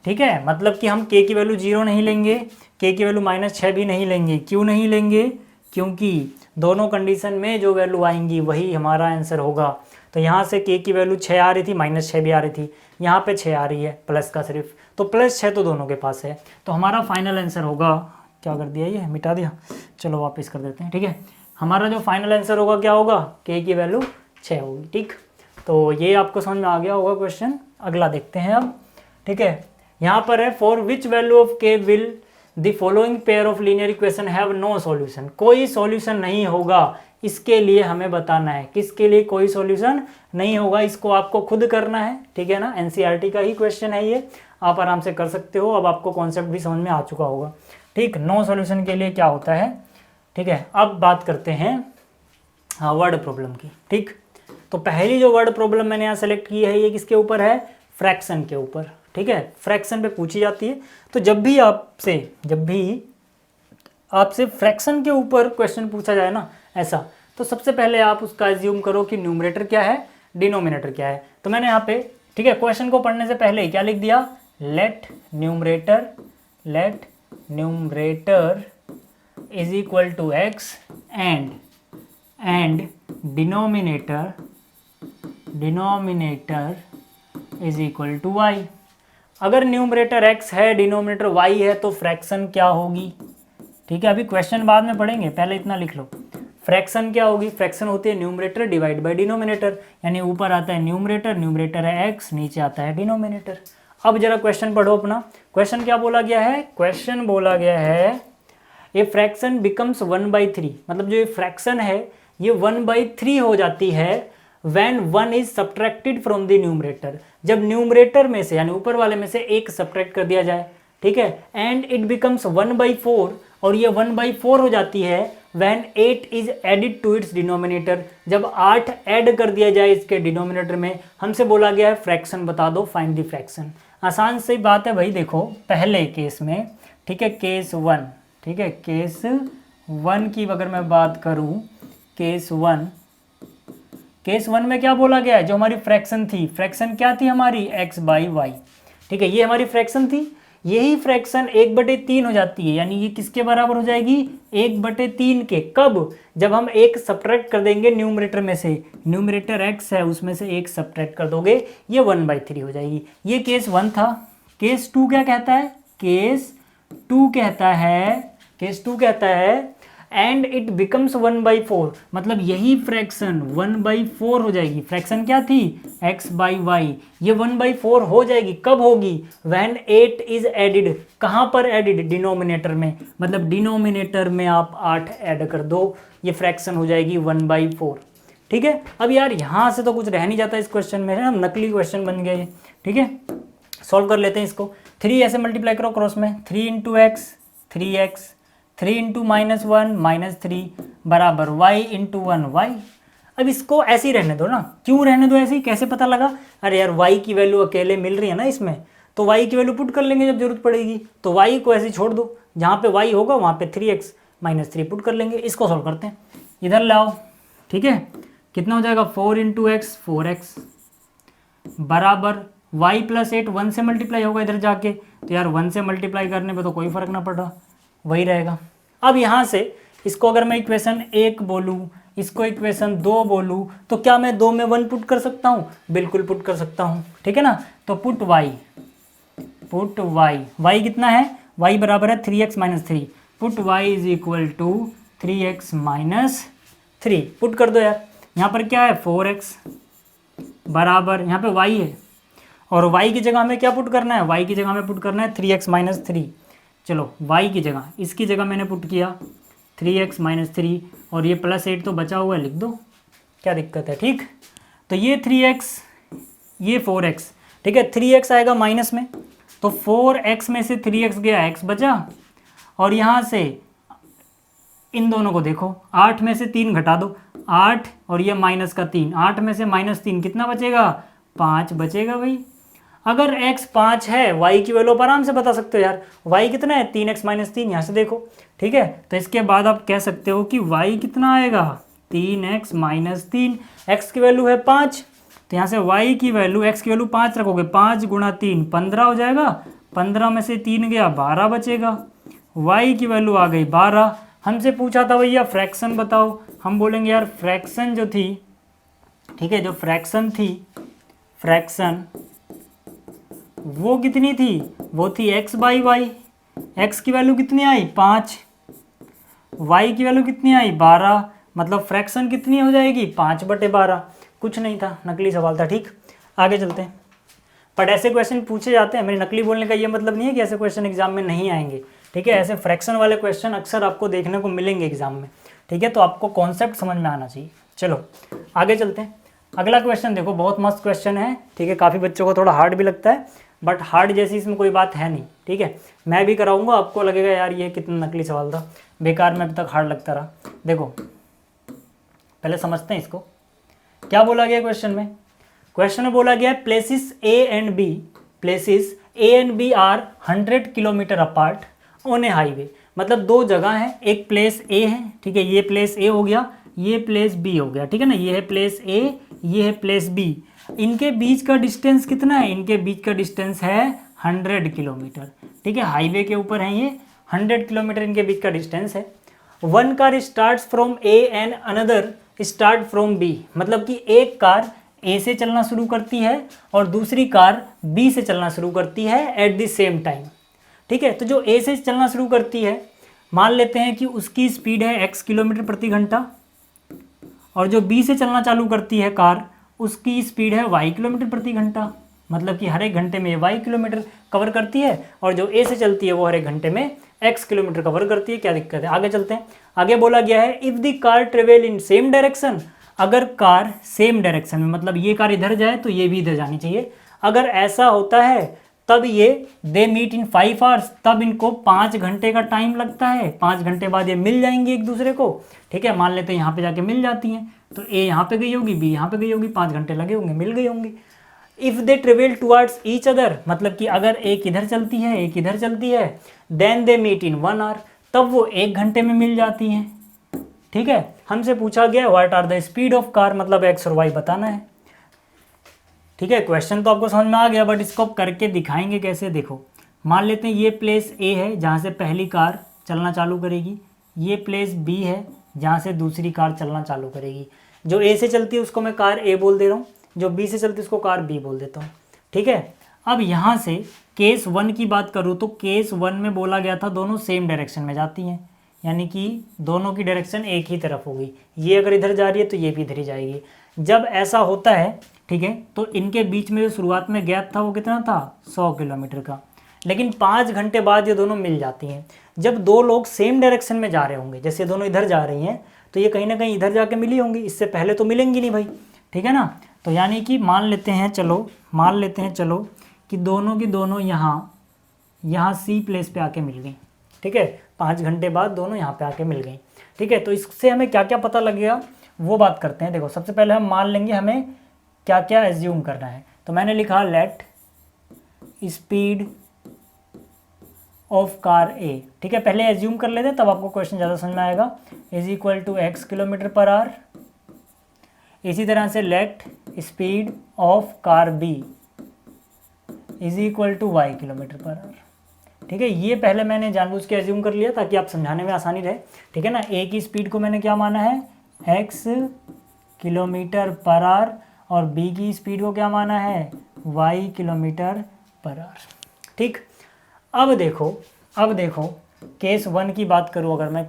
ठीक है, मतलब कि हम k की वैल्यू 0 नहीं लेंगे, k की वैल्यू -6 भी नहीं लेंगे। क्यों नहीं लेंगे, क्योंकि दोनों कंडीशन में जो वैल्यू आएंगी वही हमारा आंसर होगा। तो यहाँ से k की वैल्यू 6 आ रही थी, -6 भी आ रही थी, यहाँ पे 6 आ रही है प्लस का सिर्फ, तो +6 तो दोनों के पास है। तो हमारा फाइनल आंसर होगा, क्या कर दिया, ये मिटा दिया, चलो वापस कर देते हैं। ठीक है, हमारा जो फाइनल आंसर होगा क्या होगा, k की वैल्यू 6 होगी। ठीक, तो ये आपको समझ में आ गया होगा क्वेश्चन। अगला देखते हैं अब। ठीक है, यहाँ पर है for which value of k will the following pair of linear equation have no solution. कोई सॉल्यूशन नहीं होगा, इसके लिए हमें बताना है किसके लिए कोई सॉल्यूशन नहीं होगा, इसको आपको खुद करना है। ठीक है ना, एनसीईआरटी का ही क्वेश्चन है ये, आप आराम से कर सकते हो। अब आपको कॉन्सेप्ट भी समझ में आ चुका होगा। ठीक, नो सॉल्यूशन के लिए क्या होता है। ठीक है, अब बात करते हैं वर्ड प्रॉब्लम की। ठीक, तो पहली जो वर्ड प्रॉब्लम मैंने यहाँ सेलेक्ट की है, ये किसके ऊपर है, फ्रैक्शन के ऊपर। ठीक है, फ्रैक्शन पे पूछी जाती है। तो जब भी आपसे फ्रैक्शन के ऊपर क्वेश्चन पूछा जाए ना ऐसा, तो सबसे पहले आप उसका एज्यूम करो कि न्यूमरेटर क्या है, डिनोमिनेटर क्या है। तो मैंने यहाँ पे, ठीक है, क्वेश्चन को पढ़ने से पहले क्या लिख दिया, let numerator is equal to x and denominator is equal to y। अगर न्यूमरेटर x है, डिनोमिनेटर y है, तो फ्रैक्शन क्या होगी। ठीक है, अभी क्वेश्चन बाद में पढ़ेंगे, पहले इतना लिख लो। फ्रैक्शन क्या होगी, फ्रैक्शन होती है न्यूमरेटर डिवाइड बाय डिनोमिनेटर, यानी ऊपर आता है न्यूमरेटर है x, नीचे आता है डिनोमिनेटर। अब जरा क्वेश्चन पढ़ो अपना। क्वेश्चन क्या बोला गया है, क्वेश्चन बोला गया है ये फ्रैक्शन बिकम्स 1/3, मतलब जो ये फ्रैक्शन है ये 1/3 हो जाती है when 1 is subtracted from the numerator, जब न्यूमरेटर में से यानी ऊपर वाले में से एक सब्ट्रैक्ट कर दिया जाए। ठीक है, एंड इट बिकम्स 1/4, और ये 1/4 हो जाती है when 8 is added to its denominator, जब 8 ऐड कर दिया जाए इसके डिनोमिनेटर में। हमसे बोला गया है फ्रैक्शन बता दो, फाइंड द फ्रैक्शन। आसान सी बात है भाई, देखो पहले केस में, ठीक है, केस 1, ठीक है, केस 1 की अगर मैं बात करूं, केस 1 में क्या बोला गया है, जो हमारी फ्रैक्शन थी, फ्रैक्शन क्या थी हमारी, x/y। ठीक है, ये हमारी फ्रैक्शन थी, यही फ्रैक्शन 1/3 हो जाती है, यानी ये किसके बराबर हो जाएगी, 1/3 के। कब, जब हम एक सब्ट्रैक्ट कर देंगे न्यूमरेटर में से, न्यूमरेटर x है उसमें से एक सब्ट्रैक्ट कर दोगे, ये 1/3 हो जाएगी। ये केस 1 था। केस 2 क्या कहता है, केस 2 कहता है एंड इट बिकम्स 1/4, मतलब यही फ्रैक्शन 1/4 हो जाएगी। फ्रैक्शन क्या थी, x/y, ये 1/4 हो जाएगी। कब होगी, when 8 इज एडिड, कहाँ पर एडिड, डिनोमिनेटर में, मतलब डिनोमिनेटर में आप 8 ऐड कर दो, ये फ्रैक्शन हो जाएगी 1/4। ठीक है, अब यार यहाँ से तो कुछ रह नहीं जाता इस क्वेश्चन में, है ना, नकली क्वेश्चन बन गया ये। ठीक है, सॉल्व कर लेते हैं इसको। 3 ऐसे मल्टीप्लाई करो क्रॉस में, 3 × x 3x, 3 × -1 -3 बराबर y × 1 y। अब इसको ऐसे ही रहने दो ना, क्यों रहने दो ऐसे ही, कैसे पता लगा, अरे यार y की वैल्यू अकेले मिल रही है ना इसमें, तो y की वैल्यू पुट कर लेंगे जब जरूरत पड़ेगी। तो y को ऐसे ही छोड़ दो, जहाँ पे y होगा वहाँ पे 3x -3 पुट कर लेंगे। इसको सॉल्व करते हैं, इधर लाओ। ठीक है, कितना हो जाएगा, 4 × x 4x बराबर y + 8 1 से मल्टीप्लाई होगा इधर जाके, तो यार 1 से मल्टीप्लाई करने पे तो कोई फर्क ना पड़ रहा, वही रहेगा। अब यहाँ से इसको अगर मैं इक्वेशन 1 बोलूँ, इसको इक्वेशन 2 बोलूँ, तो क्या मैं 2 में 1 पुट कर सकता हूँ? बिल्कुल पुट कर सकता हूँ, ठीक है ना। तो पुट y कितना है? y बराबर है 3x minus 3। Put y is equal to 3x minus 3। Put कर दो यार। यहाँ पर क्या है? 4x बराबर, यहाँ पे y है और y की जगह हमें क्या पुट करना है? y की जगह हमें पुट करना है 3x माइनस 3। चलो y की जगह, इसकी जगह मैंने पुट किया 3x माइनस 3 और ये प्लस 8 तो बचा हुआ है, लिख दो, क्या दिक्कत है, ठीक। तो ये 3x, ये 4x, ठीक है। 3x आएगा माइनस में, तो 4x में से 3x गया, x बचा, और यहाँ से इन दोनों को देखो, 8 में से 3 घटा दो, 8 और ये माइनस का 3, 8 में से माइनस 3 कितना बचेगा? 5 बचेगा भाई। अगर x 5 है, y की वैल्यू आप आराम से बता सकते हो यार। y कितना है? 3x माइनस 3, यहाँ से देखो, ठीक है। तो इसके बाद आप कह सकते हो कि y कितना आएगा? 3x माइनस 3, x की वैल्यू है 5, तो यहाँ से y की वैल्यू, x की वैल्यू 5 रखोगे, 5 गुणा 3 15 हो जाएगा, 15 में से 3 गया, 12 बचेगा। y की वैल्यू आ गई 12। हमसे पूछा था भैया फ्रैक्शन बताओ, हम बोलेंगे यार फ्रैक्शन जो थी, ठीक है, जो फ्रैक्शन थी, फ्रैक्शन वो कितनी थी? वो थी x बाई वाई। x की वैल्यू कितनी आई? 5, y की वैल्यू कितनी आई? 12, मतलब फ्रैक्शन कितनी हो जाएगी? 5/12। कुछ नहीं था, नकली सवाल था, ठीक। आगे चलते हैं। बट ऐसे क्वेश्चन पूछे जाते हैं, मेरे नकली बोलने का ये मतलब नहीं है कि ऐसे क्वेश्चन एग्जाम में नहीं आएंगे, ठीक है। ऐसे फ्रैक्शन वाले क्वेश्चन अक्सर आपको देखने को मिलेंगे एग्जाम में, ठीक है। तो आपको कॉन्सेप्ट समझ में आना चाहिए। चलो आगे चलते हैं। अगला क्वेश्चन देखो, बहुत मस्त क्वेश्चन है, ठीक है। काफ़ी बच्चों को थोड़ा हार्ड भी लगता है, बट हार्ड जैसी इसमें कोई बात है नहीं, ठीक है। मैं भी कराऊंगा, आपको लगेगा यार ये कितना नकली सवाल था, बेकार में अभी तक हार्ड लगता रहा। देखो पहले समझते हैं इसको, क्या बोला गया क्वेश्चन में। क्वेश्चन में बोला गया है places A and B are 100 kilometre apart on a highway. मतलब दो जगह है, एक प्लेस ए है, ठीक है, ये प्लेस ए हो गया, ये प्लेस बी हो गया, ठीक है ना। ये है प्लेस ए, ये है प्लेस बी। इनके बीच का डिस्टेंस कितना है? इनके बीच का डिस्टेंस है 100 किलोमीटर, ठीक है। हाईवे के ऊपर है ये, 100 किलोमीटर इनके बीच का डिस्टेंस है। One car starts from A and another start from B. मतलब कि एक कार ए से चलना शुरू करती है और दूसरी कार बी से चलना शुरू करती है एट द सेम टाइम, ठीक है। तो जो ए से चलना शुरू करती है, मान लेते हैं कि उसकी स्पीड है x किलोमीटर प्रति घंटा, और जो बी से चलना चालू करती है कार, उसकी स्पीड है y किलोमीटर प्रति घंटा। मतलब कि हर एक घंटे में y किलोमीटर कवर करती है, और जो ए से चलती है वो हर एक घंटे में x किलोमीटर कवर करती है। क्या दिक्कत है? आगे चलते हैं। आगे बोला गया है if the car travel in same direction. अगर कार सेम डायरेक्शन में, मतलब ये कार इधर जाए तो ये भी इधर जानी चाहिए, अगर ऐसा होता है तब ये दे मीट इन 5 आवर्स, तब इनको 5 घंटे का टाइम लगता है। 5 घंटे बाद ये मिल जाएंगे एक दूसरे को, ठीक है। मान लेते हैं यहाँ पे जाके मिल जाती हैं, तो ए यहाँ पे गई होगी, बी यहाँ पे गई होगी, 5 घंटे लगे होंगे, मिल गई होंगी। If they travel towards each other, मतलब कि अगर एक इधर चलती है एक इधर चलती है, then they meet in 1 hour, तब वो 1 घंटे में मिल जाती हैं, ठीक है। हमसे पूछा गया what are the speed of car, मतलब एक्स और वाई बताना है, ठीक है। क्वेश्चन तो आपको समझ में आ गया, बट इसको करके दिखाएंगे कैसे। देखो मान लेते हैं ये प्लेस ए है जहाँ से पहली कार चलना चालू करेगी, ये प्लेस बी है जहाँ से दूसरी कार चलना चालू करेगी। जो ए से चलती है उसको मैं कार ए बोल दे रहा हूँ, जो बी से चलती है उसको कार बी बोल देता हूँ, ठीक है। अब यहाँ से केस 1 की बात करूँ तो केस 1 में बोला गया था दोनों सेम डायरेक्शन में जाती हैं, यानी कि दोनों की डायरेक्शन एक ही तरफ होगी। ये अगर इधर जा रही है तो ये भी इधर ही जाएगी। जब ऐसा होता है, ठीक है, तो इनके बीच में जो शुरुआत में गैप था वो कितना था? 100 किलोमीटर का। लेकिन 5 घंटे बाद ये दोनों मिल जाती हैं। जब दो लोग सेम डायरेक्शन में जा रहे होंगे, जैसे दोनों इधर जा रही हैं, तो ये कहीं ना कहीं इधर जाके मिली होंगी, इससे पहले तो मिलेंगी नहीं भाई, ठीक है ना। तो यानी कि मान लेते हैं चलो कि दोनों की दोनों यहाँ सी प्लेस पे आके मिल गई, ठीक है। 5 घंटे बाद दोनों यहाँ पे आके मिल गई, ठीक है। तो इससे हमें क्या क्या पता लगेगा वो बात करते हैं। देखो सबसे पहले हम मान लेंगे हमें क्या क्या एज्यूम करना है। तो मैंने लिखा लेट स्पीड ऑफ कार ए, ठीक है। पहले एज्यूम कर लेते तब आपको क्वेश्चन ज़्यादा समझ में आएगा। Is equal to x kilometre per hour. इसी तरह से let speed of car B is equal to y kilometre per hour, ठीक है, ये पहले मैंने जानबूझ के एज्यूम कर लिया ताकि आप समझाने में आसानी रहे। ठीक है ना, ए की स्पीड को मैंने क्या माना है, x किलोमीटर पर आवर, और बी की स्पीड को क्या माना है, y किलोमीटर पर आवर। ठीक, अब देखो केस 1 की बात करूँ अगर मैं,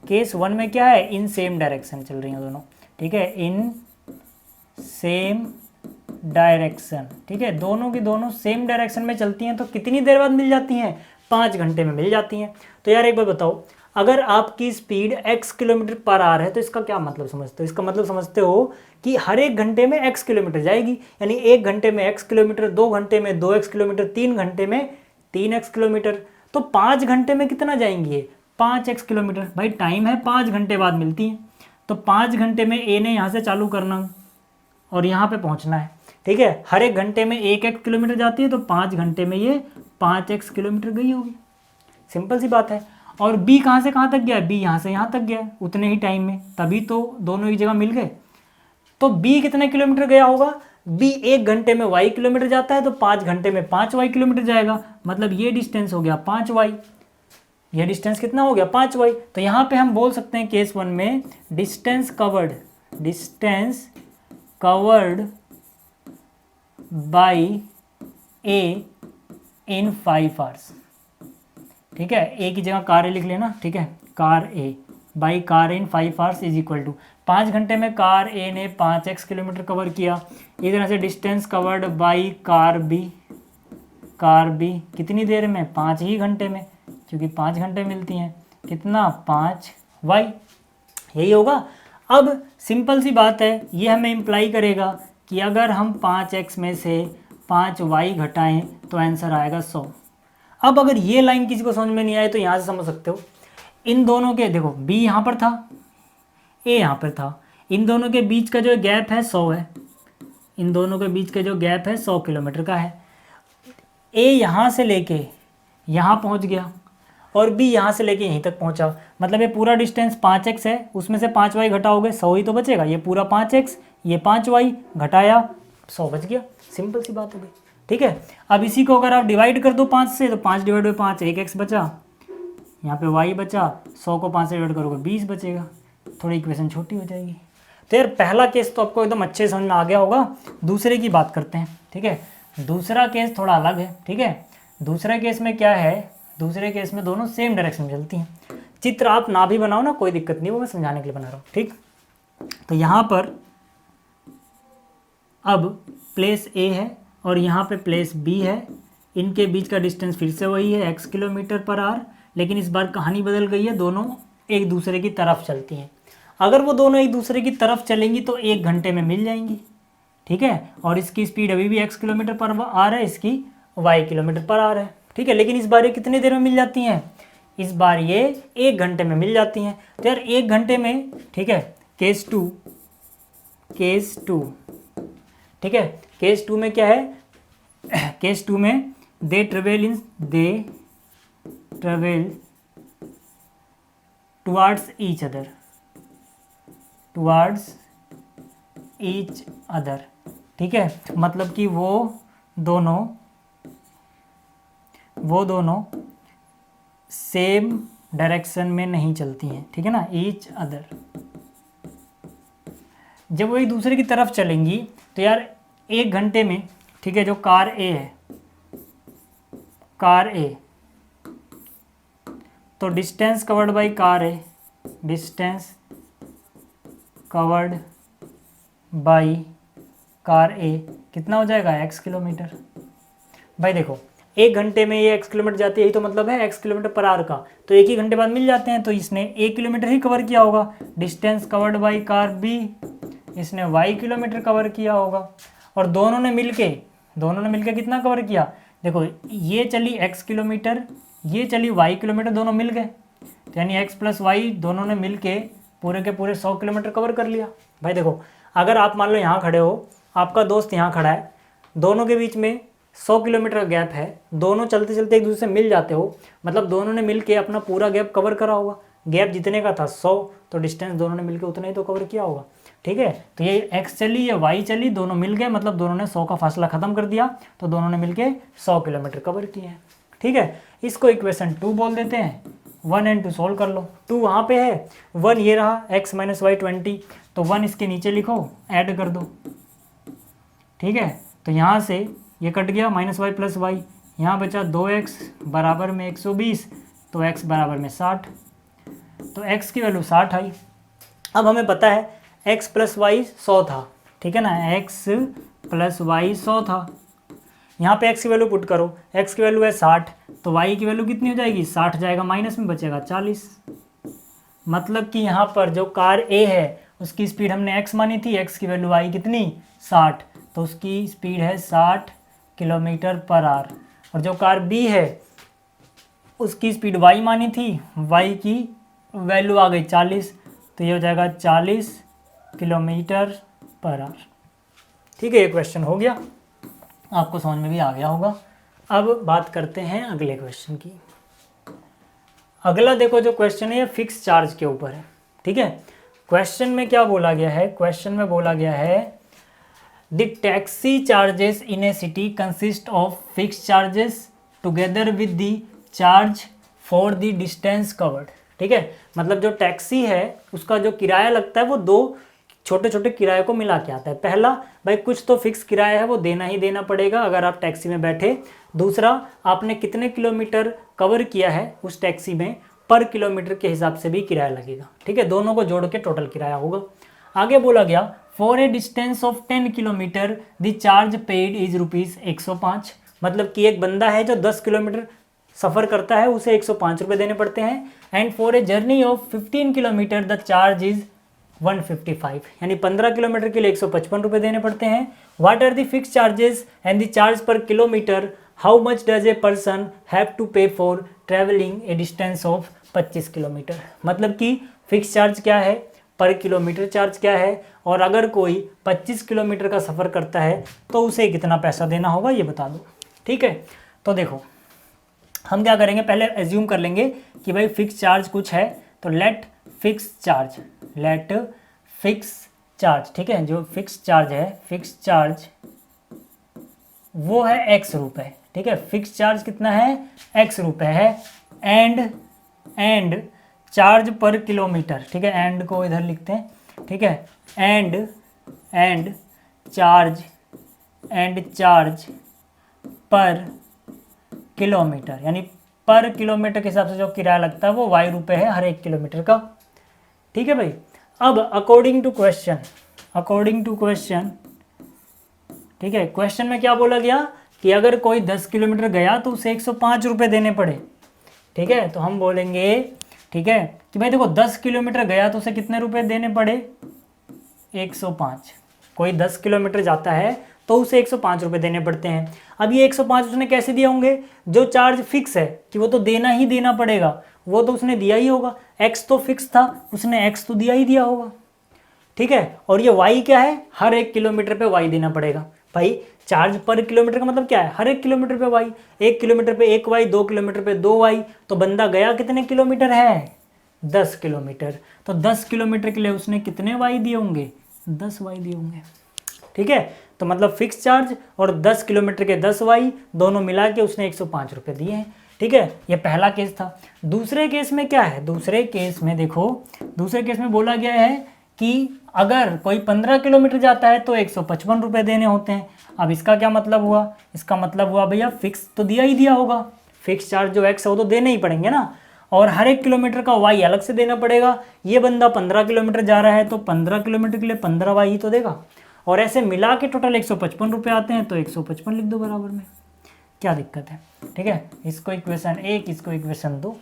केस वन में क्या है, इन सेम डायरेक्शन चल रही हैं दोनों। ठीक है, इन सेम डायरेक्शन। ठीक है, दोनों की दोनों सेम डायरेक्शन में चलती हैं, तो कितनी देर बाद मिल जाती हैं, 5 घंटे में मिल जाती हैं। तो यार एक बार बताओ, अगर आपकी speed x kilometre per our है तो इसका क्या मतलब समझते हो, इसका मतलब समझते हो कि हर एक घंटे में x किलोमीटर जाएगी, यानी 1 घंटे में x किलोमीटर, 2 घंटे में 2x किलोमीटर, 3 घंटे में 3x किलोमीटर, तो 5 घंटे में कितना जाएंगी ये, 5x किलोमीटर। भाई टाइम है 5 घंटे बाद मिलती हैं, तो 5 घंटे में ए ने यहाँ से चालू करना और यहाँ पे पहुँचना है। ठीक है, हर एक घंटे में 1x किलोमीटर जाती है, तो 5 घंटे में ये 5x किलोमीटर गई होगी। सिंपल सी बात है। और b कहाँ से कहाँ तक गया है, b यहाँ से यहाँ तक गया है उतने ही टाइम में, तभी तो दोनों एक जगह मिल गए। तो b कितने किलोमीटर गया होगा, b 1 घंटे में y किलोमीटर जाता है, तो 5 घंटे में 5y किलोमीटर जाएगा, मतलब ये डिस्टेंस हो गया 5y। ये डिस्टेंस कितना हो गया, 5y। तो यहाँ पे हम बोल सकते हैं केस 1 में distance covered by A in 5 hours. ठीक है, ए की जगह कार ए लिख लेना। ठीक है, car A by car A in 5 hours is equal to 5 घंटे में कार ए ने 5x किलोमीटर कवर किया। इस तरह से distance covered by car B कितनी देर में, 5 ही घंटे में, क्योंकि 5 घंटे मिलती हैं, कितना 5y, यही होगा। अब सिंपल सी बात है, ये हमें इम्प्लाई करेगा कि अगर हम 5x में से 5y घटाएं तो आंसर आएगा 100। अब अगर ये लाइन किसी को समझ में नहीं आए तो यहाँ से समझ सकते हो, इन दोनों के देखो b यहाँ पर था, a यहाँ पर था, इन दोनों के बीच का जो गैप है 100 है, इन दोनों के बीच का जो गैप है 100 किलोमीटर का है। a यहाँ से लेके यहाँ पहुँच गया और b यहाँ से लेके यहीं तक पहुँचा, मतलब ये पूरा डिस्टेंस 5x है, उसमें से 5y घटाओगे 100 ही तो बचेगा, ये पूरा 5x, ये 5y घटाया 100 बच गया। सिंपल सी बात हो गई। ठीक है, अब इसी को अगर आप डिवाइड कर दो 5 से, तो 5 डिवाइड बाई 5 1x बचा, यहाँ पे y बचा, 100 को 5 से डिवाइड करोगे 20 बचेगा, थोड़ी इक्वेशन छोटी हो जाएगी। तो यार पहला केस तो आपको एकदम अच्छे समझ में आ गया होगा। दूसरे की बात करते हैं। ठीक है, दूसरा केस थोड़ा अलग है। ठीक है, दूसरे केस में क्या है, दूसरे केस में दोनों सेम डायरेक्शन में चलती हैं। चित्र आप ना भी बनाओ ना, कोई दिक्कत नहीं, वो मैं समझाने के लिए बना रहा हूँ। ठीक, तो यहाँ पर अब प्लेस A है और यहाँ पे प्लेस B है, इनके बीच का डिस्टेंस फिर से वही है x किलोमीटर पर आवर, लेकिन इस बार कहानी बदल गई है, दोनों एक दूसरे की तरफ चलती हैं। अगर वो दोनों एक दूसरे की तरफ चलेंगी तो 1 घंटे में मिल जाएंगी। ठीक है, और इसकी स्पीड अभी भी x किलोमीटर पर आवर है, इसकी y किलोमीटर पर आवर है। ठीक है, लेकिन इस बार ये कितनी देर में मिल जाती हैं, इस बार ये 1 घंटे में मिल जाती हैं। तो यार 1 घंटे में, ठीक है, केस टू, ठीक है, केस 2 में क्या है, केस 2 में they travel towards each other. ठीक है, मतलब कि वो दोनों सेम डायरेक्शन में नहीं चलती हैं। ठीक है ना, ईच अदर। जब वो एक दूसरे की तरफ चलेंगी तो यार 1 घंटे में, ठीक है, जो कार ए है, कार ए, तो distance covered by car A, distance covered by car A कितना हो जाएगा, x किलोमीटर। भाई देखो 1 घंटे में ये x किलोमीटर जाती है, यही तो मतलब है x किलोमीटर पर आवर का, तो 1 ही घंटे बाद मिल जाते हैं, तो इसने 1 किलोमीटर ही कवर किया होगा। Distance covered by car B, इसने y किलोमीटर कवर किया होगा। और दोनों ने मिलके कितना कवर किया, देखो ये चली x किलोमीटर, ये चली y किलोमीटर, दोनों मिल गए, तो यानी x प्लस वाई दोनों ने मिलके पूरे के पूरे 100 किलोमीटर कवर कर लिया। भाई देखो अगर आप मान लो यहाँ खड़े हो, आपका दोस्त यहाँ खड़ा है, दोनों के बीच में 100 किलोमीटर का गैप है, दोनों चलते चलते एक दूसरे से मिल जाते हो, मतलब दोनों ने मिलके अपना पूरा गैप कवर करा होगा। गैप जितने का था 100, तो डिस्टेंस दोनों ने मिलकर उतना ही तो कवर किया होगा। ठीक है, तो ये x चली, ये y चली, दोनों मिल गए, मतलब दोनों ने 100 का फासला खत्म कर दिया, तो दोनों ने मिलके 100 किलोमीटर कवर किए हैं। ठीक है, इसको इक्वेशन 2 बोल देते हैं। 1 and 2 सोल्व कर लो। 2 वहाँ पे है, 1 ये रहा, x माइनस वाई 20, तो 1 इसके नीचे लिखो, ऐड कर दो। ठीक है, तो यहाँ से ये कट गया, माइनस वाई प्लस वाई, यहाँ बचा 2x बराबर में 120, तो x बराबर में 60, तो x की वैल्यू 60 आई। अब हमें पता है x प्लस वाई 100 था, ठीक है ना, x प्लस वाई 100 था। यहाँ पे x की वैल्यू पुट करो, x की वैल्यू है 60, तो y की वैल्यू कितनी हो जाएगी, 60 जाएगा, माइनस में बचेगा 40। मतलब कि यहाँ पर जो कार A है उसकी स्पीड हमने x मानी थी, x की वैल्यू आई कितनी, 60, तो उसकी स्पीड है 60 किलोमीटर पर आवर। और जो कार B है उसकी स्पीड y मानी थी, y की वैल्यू आ गई 40, तो ये हो जाएगा 40 किलोमीटर पर आवर। ठीक है, ये क्वेश्चन हो गया, आपको समझ में भी आ गया होगा। अब बात करते हैं अगले क्वेश्चन की। अगला देखो जो क्वेश्चन है ये फिक्स चार्ज के ऊपर है। ठीक है, क्वेश्चन में क्या बोला गया है, क्वेश्चन में बोला गया है the taxi charges in A city consist of fix charges together with the charge for the distance covered. ठीक है, मतलब जो टैक्सी है उसका जो किराया लगता है वो दो छोटे छोटे किराए को मिला के आता है। पहला, भाई कुछ तो फिक्स किराया है वो देना ही देना पड़ेगा अगर आप टैक्सी में बैठे। दूसरा, आपने कितने किलोमीटर कवर किया है उस टैक्सी में, पर किलोमीटर के हिसाब से भी किराया लगेगा। ठीक है, दोनों को जोड़ के टोटल किराया होगा। आगे बोला गया for a distance of 10 kilometre the charge paid is ₹105। मतलब कि एक बंदा है जो 10 किलोमीटर सफ़र करता है उसे 105 रुपये देने पड़ते हैं। And for a journey of 15 kilometre the charge is 155, यानी 15 किलोमीटर के लिए 155 रुपये देने पड़ते हैं। What are the fix charges and the charge per kilometre, how much does a person have to pay for travelling a distance of 25 kilometre. मतलब कि fix charge क्या है, पर किलोमीटर चार्ज क्या है, और अगर कोई 25 किलोमीटर का सफ़र करता है तो उसे कितना पैसा देना होगा ये बता दो। ठीक है, तो देखो हम क्या करेंगे, पहले एज्यूम कर लेंगे कि भाई फिक्स चार्ज कुछ है, तो लेट फिक्स चार्ज, ठीक है, जो फिक्स चार्ज है, फिक्स चार्ज वो है x रुपए। ठीक है, फिक्स चार्ज कितना है, x रुपए है। एंड चार्ज पर किलोमीटर, ठीक है, एंड को इधर लिखते हैं। ठीक है, एंड चार्ज पर किलोमीटर, यानी पर किलोमीटर के हिसाब से जो किराया लगता है वो y रुपए है हर 1 किलोमीटर का। ठीक है भाई, अब अकॉर्डिंग टू क्वेश्चन, ठीक है, क्वेश्चन में क्या बोला गया कि अगर कोई 10 किलोमीटर गया तो उसे 105 रुपये देने पड़े। ठीक है, तो हम बोलेंगे, ठीक है, कि भाई देखो 10 किलोमीटर गया तो उसे कितने रुपए देने पड़े, 105। कोई 10 किलोमीटर जाता है तो उसे 105 रुपये देने पड़ते हैं। अब ये 105 उसने कैसे दिए होंगे, जो चार्ज फिक्स है कि वो तो देना ही देना पड़ेगा, वो तो उसने दिया ही होगा। x तो फिक्स था, उसने x तो दिया ही दिया होगा। ठीक है, और ये y क्या है, हर 1 किलोमीटर पे y देना पड़ेगा। भाई चार्ज पर किलोमीटर का मतलब क्या है, हर 1 किलोमीटर पे y, 1 किलोमीटर पे 1 y, 2 किलोमीटर पे 2 y, तो बंदा गया कितने किलोमीटर है, 10 किलोमीटर। तो 10 किलोमीटर के लिए उसने कितने y दिए होंगे, 10 y दिए होंगे। ठीक है, तो मतलब फिक्स चार्ज और 10 किलोमीटर के 10 y दोनों मिला के उसने 105 रुपये दिए हैं। ठीक है, ये पहला केस था। दूसरे केस में क्या है, दूसरे केस में देखो, दूसरे केस में बोला गया है कि अगर कोई 15 किलोमीटर जाता है तो 155 रुपये देने होते हैं। अब इसका क्या मतलब हुआ, इसका मतलब हुआ भैया फिक्स तो दिया ही दिया होगा, फिक्स चार्ज जो x है वो तो देने ही पड़ेंगे ना, और हर 1 किलोमीटर का y अलग से देना पड़ेगा। ये बंदा 15 किलोमीटर जा रहा है तो 15 किलोमीटर के लिए 15 y ही तो देगा, और ऐसे मिला के टोटल 155 रुपये आते हैं, तो 155 लिख दो बराबर में, क्या दिक्कत है। ठीक है, इसको इक्वेशन 1, इसको इक्वेशन 2,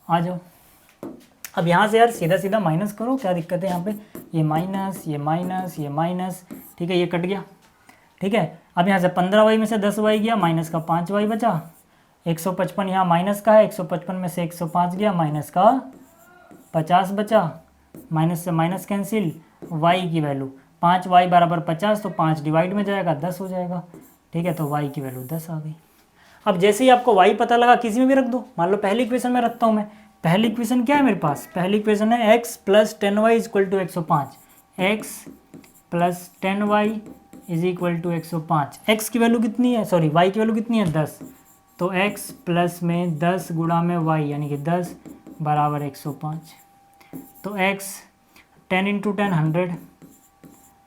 आ जाओ। अब यहाँ से यार सीधा सीधा माइनस करो, क्या दिक्कत है यहाँ पे, ये माइनस, ये माइनस, ये माइनस, ठीक है, ये कट गया। ठीक है, अब यहाँ से 15y में से 10y गया, माइनस का 5y बचा, 155 यहाँ माइनस का है, 155 में से 105 गया, माइनस का 50 बचा, माइनस से माइनस कैंसिल, y की वैल्यू 5y बराबर 50, तो 5 डिवाइड में जाएगा 10 हो जाएगा। ठीक है, तो y की वैल्यू 10 आ गई। अब जैसे ही आपको y पता लगा किसी में भी रख दो, मान लो पहली इक्वेशन में रखता हूँ मैं, पहली इक्वेशन क्या है मेरे पास, पहली इक्वेशन है x plus 10y equal to 105, x plus 10y is equal to 105। x की वैल्यू कितनी है, सॉरी y की वैल्यू कितनी है, 10, तो x प्लस में 10 गुणा में y यानी कि 10 बराबर 105। तो x 10 इंटू 10 100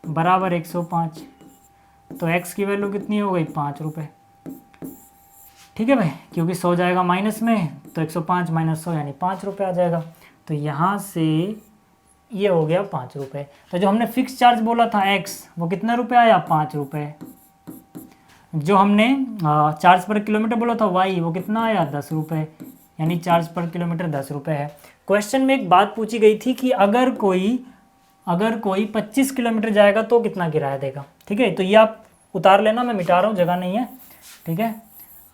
बराबर 105। तो x की वैल्यू कितनी हो गई 5 रुपये। ठीक है भाई, क्योंकि 100 जाएगा माइनस में तो 105 माइनस 100 यानी 5 रुपये आ जाएगा। तो यहाँ से ये हो गया 5 रुपये। तो जो हमने फिक्स चार्ज बोला था x वो कितना रुपये आया 5 रुपये। जो हमने चार्ज पर किलोमीटर बोला था y वो कितना आया 10 रुपये, यानी चार्ज पर किलोमीटर 10 रुपये है। क्वेश्चन में एक बात पूछी गई थी कि अगर कोई 25 किलोमीटर जाएगा तो कितना किराया देगा। ठीक है, तो ये आप उतार लेना, मैं मिटा रहा हूँ, जगह नहीं है। ठीक है,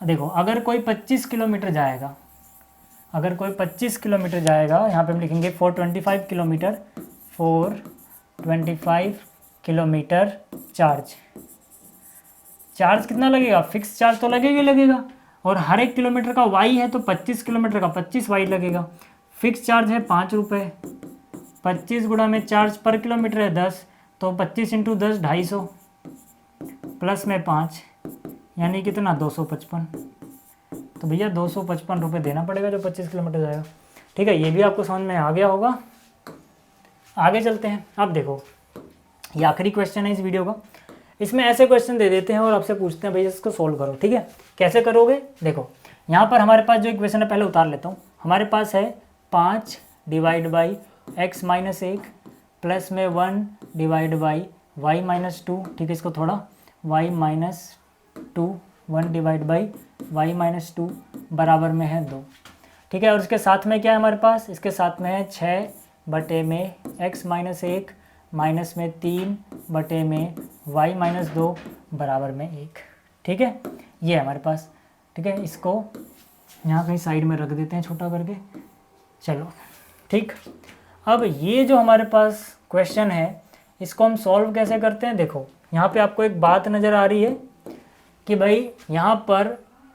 देखो अगर कोई 25 किलोमीटर जाएगा, यहाँ पे हम लिखेंगे 425 किलोमीटर, 425 किलोमीटर चार्ज कितना लगेगा, फिक्स चार्ज तो लगेगा। और हर एक किलोमीटर का y है तो 25 किलोमीटर का 25 y लगेगा। फिक्स चार्ज है 5 रुपये, 25 गुणा में चार्ज पर किलोमीटर है 10, तो 25 इंटू 10 250 प्लस में 5 यानी कितना 255। तो भैया 255 रुपये देना पड़ेगा जो 25 किलोमीटर जाएगा। ठीक है, ये भी आपको समझ में आ गया होगा। आगे चलते हैं। अब देखो ये आखिरी क्वेश्चन है इस वीडियो का। इसमें ऐसे क्वेश्चन दे देते हैं और आपसे पूछते हैं भैया इसको सोल्व करो। ठीक है, कैसे करोगे, देखो यहाँ पर हमारे पास जो इक्वेशन है पहले उतार लेता हूँ। हमारे पास है 5 divide by x minus 1 plus में 1 डिवाइड बाई y माइनस 2। ठीक है, इसको थोड़ा y minus 2, 1 divide by y minus 2 बराबर में है 2। ठीक है, और इसके साथ में क्या है हमारे पास, इसके साथ में है 6 बटे में x माइनस 1 माइनस में 3 बटे में y माइनस 2 बराबर में 1। ठीक है, ये है हमारे पास। ठीक है, इसको यहाँ कहीं साइड में रख देते हैं छोटा करके। चलो ठीक, अब ये जो हमारे पास क्वेश्चन है इसको हम सॉल्व कैसे करते हैं। देखो यहाँ पे आपको एक बात नज़र आ रही है कि भाई यहाँ पर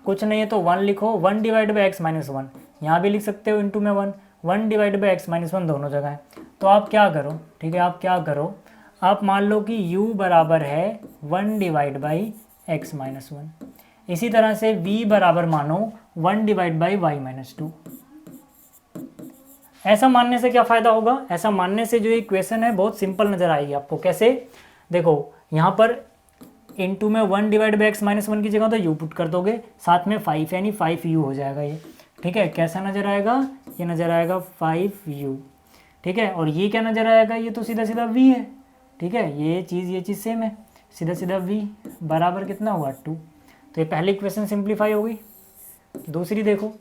कुछ नहीं है तो 1 लिखो, 1 डिवाइड बाई एक्स माइनस 1, यहाँ भी लिख सकते हो इंटू में 1 डिवाइड बाई एक्स माइनस 1 दोनों जगह है। तो आप क्या करो, ठीक है, आप क्या करो, आप मान लो कि u बराबर है 1 डिवाइड बाई एक्स माइनस 1। इसी तरह से v बराबर मानो 1 डिवाइड बाई वाई माइनस 2। ऐसा मानने से क्या फ़ायदा होगा, ऐसा मानने से जो इक्वेशन है बहुत सिंपल नज़र आएगी आपको। कैसे, देखो यहाँ पर इंटू में 1 डिवाइड बाई एक्स माइनस 1 की जगह तो u पुट कर दोगे, साथ में 5 यानी 5u हो जाएगा ये। ठीक है, कैसा नज़र आएगा, ये नज़र आएगा 5u। ठीक है, और ये क्या नज़र आएगा, ये तो सीधा सीधा v है। ठीक है, ये चीज़ सेम है, सीधा सीधा v बराबर कितना हुआ 2। तो ये पहली इक्वेशन सिंप्लीफाई हो गई। दूसरी देखो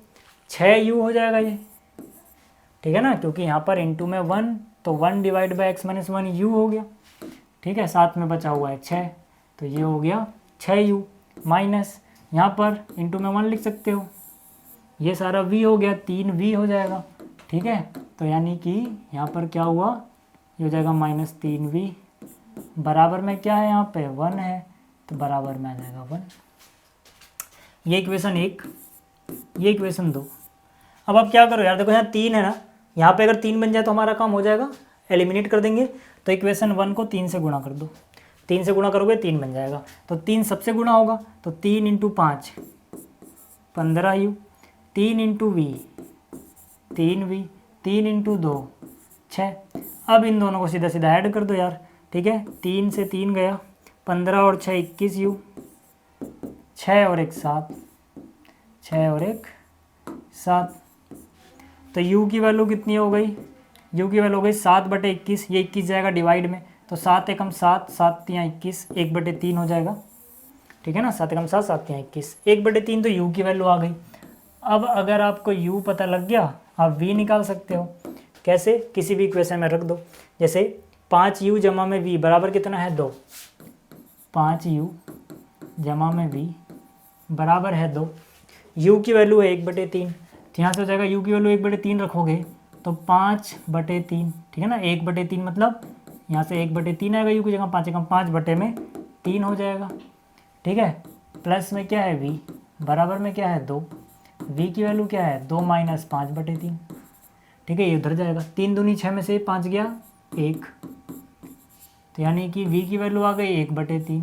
6u हो जाएगा ये। ठीक है ना, क्योंकि यहाँ पर इंटू में 1 तो 1 divide by x minus 1 u हो गया। ठीक है, साथ में बचा हुआ है 6, तो ये हो गया 6u माइनस यहाँ पर इंटू में 1 लिख सकते हो, ये सारा v हो गया, 3v हो जाएगा। ठीक है, तो यानी कि यहाँ पर क्या हुआ, ये हो जाएगा माइनस 3v बराबर में क्या है, यहाँ पे 1 है तो बराबर में आ जाएगा 1। ये इक्वेशन 1, ये इक्वेशन 2। अब आप क्या करो यार, देखो यहाँ 3 है ना, यहाँ पे अगर 3 बन जाए तो हमारा काम हो जाएगा, एलिमिनेट कर देंगे। तो इक्वेशन 1 को 3 से गुणा कर दो, 3 से गुणा करोगे 3 बन जाएगा, तो 3 सबसे गुणा होगा, तो 3 into 5 15u, 3 into v 3v, 3 into 2 6। अब इन दोनों को सीधा सीधा ऐड कर दो यार। ठीक है, 3 से 3 गया, 15 और 6 21u, 6 और 1 7, 6 और 1 7। तो u की वैल्यू कितनी हो गई, u की वैल्यू हो गई 7 बटे 21, ये 21 जाएगा डिवाइड में, तो 7 एकम 7, 7 तियाँ 21, 1 बटे 3 हो जाएगा। ठीक है ना, 7 एकम 7, 7 तियाँ 21, 1 बटे 3, तो u की वैल्यू आ गई। अब अगर आपको u पता लग गया, आप v निकाल सकते हो। कैसे, किसी भी इक्वेशन में रख दो, जैसे 5u जमा में v बराबर कितना है 2, 5u जमा में v बराबर है 2, u की वैल्यू है 1 बटे 3, तो यहाँ से हो जाएगा u की वैल्यू 1 बटे 3 रखोगे तो 5 बटे 3। ठीक है ना, 1 बटे 3 मतलब यहाँ से 1 बटे 3 आएगा, u की जगह 5 एकम 5 बटे में 3 हो जाएगा। ठीक है, प्लस में क्या है v बराबर में क्या है 2, v की वैल्यू क्या है 2 माइनस 5 बटे 3। ठीक है, ये उधर जाएगा, 3 दूनी 6 में से 5 गया 1, तो यानी कि v की वैल्यू आ गई 1 बटे 3।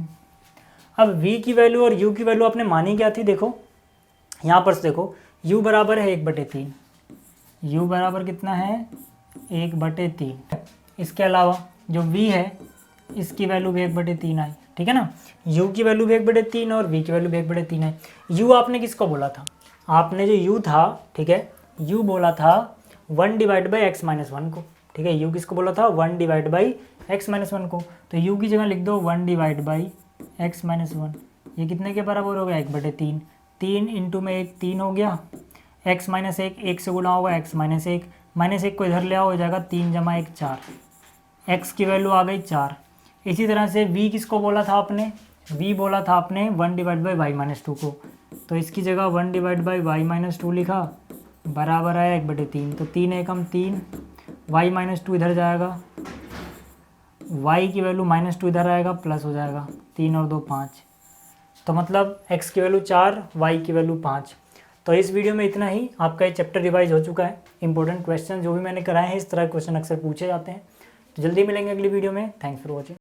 अब v की वैल्यू और u की वैल्यू आपने मानी क्या थी, देखो यहाँ पर से देखो u बराबर है 1/3, u बराबर कितना है 1/3। इसके अलावा जो v है इसकी वैल्यू भी 1/3 आई, ठीक है ना। u की वैल्यू भी 1/3 और v की वैल्यू भी 1/3 आई। u आपने किसको बोला था, आपने जो u था, ठीक है, u बोला था 1/x-1 को, ठीक है। u किसको बोला था 1/x-1 को, तो u की जगह लिख दो 1/x-1। ये कितने के बराबर हो गया 1/3। 3 इंटू में 1 3 हो गया, x-1 1 से गुणा होगा x-1, -1 को इधर ले आओ, हो जाएगा 3 जमा 1 4, x की वैल्यू आ गई 4। इसी तरह से v किसको बोला था आपने, v बोला था आपने 1/y-2 को, तो इसकी जगह 1/y-2 लिखा, बराबर आया 1/3। तो 3 एकम 3, y-2 इधर जाएगा, y की वैल्यू -2 इधर आएगा, प्लस हो जाएगा 3 और 2 5। तो मतलब x की वैल्यू 4, y की वैल्यू 5। तो इस वीडियो में इतना ही, आपका ये चैप्टर रिवाइज हो चुका है। इंपॉर्टेंट क्वेश्चन जो भी मैंने कराए हैं, इस तरह के क्वेश्चन अक्सर पूछे जाते हैं। तो जल्दी मिलेंगे अगली वीडियो में। Thanks for watching.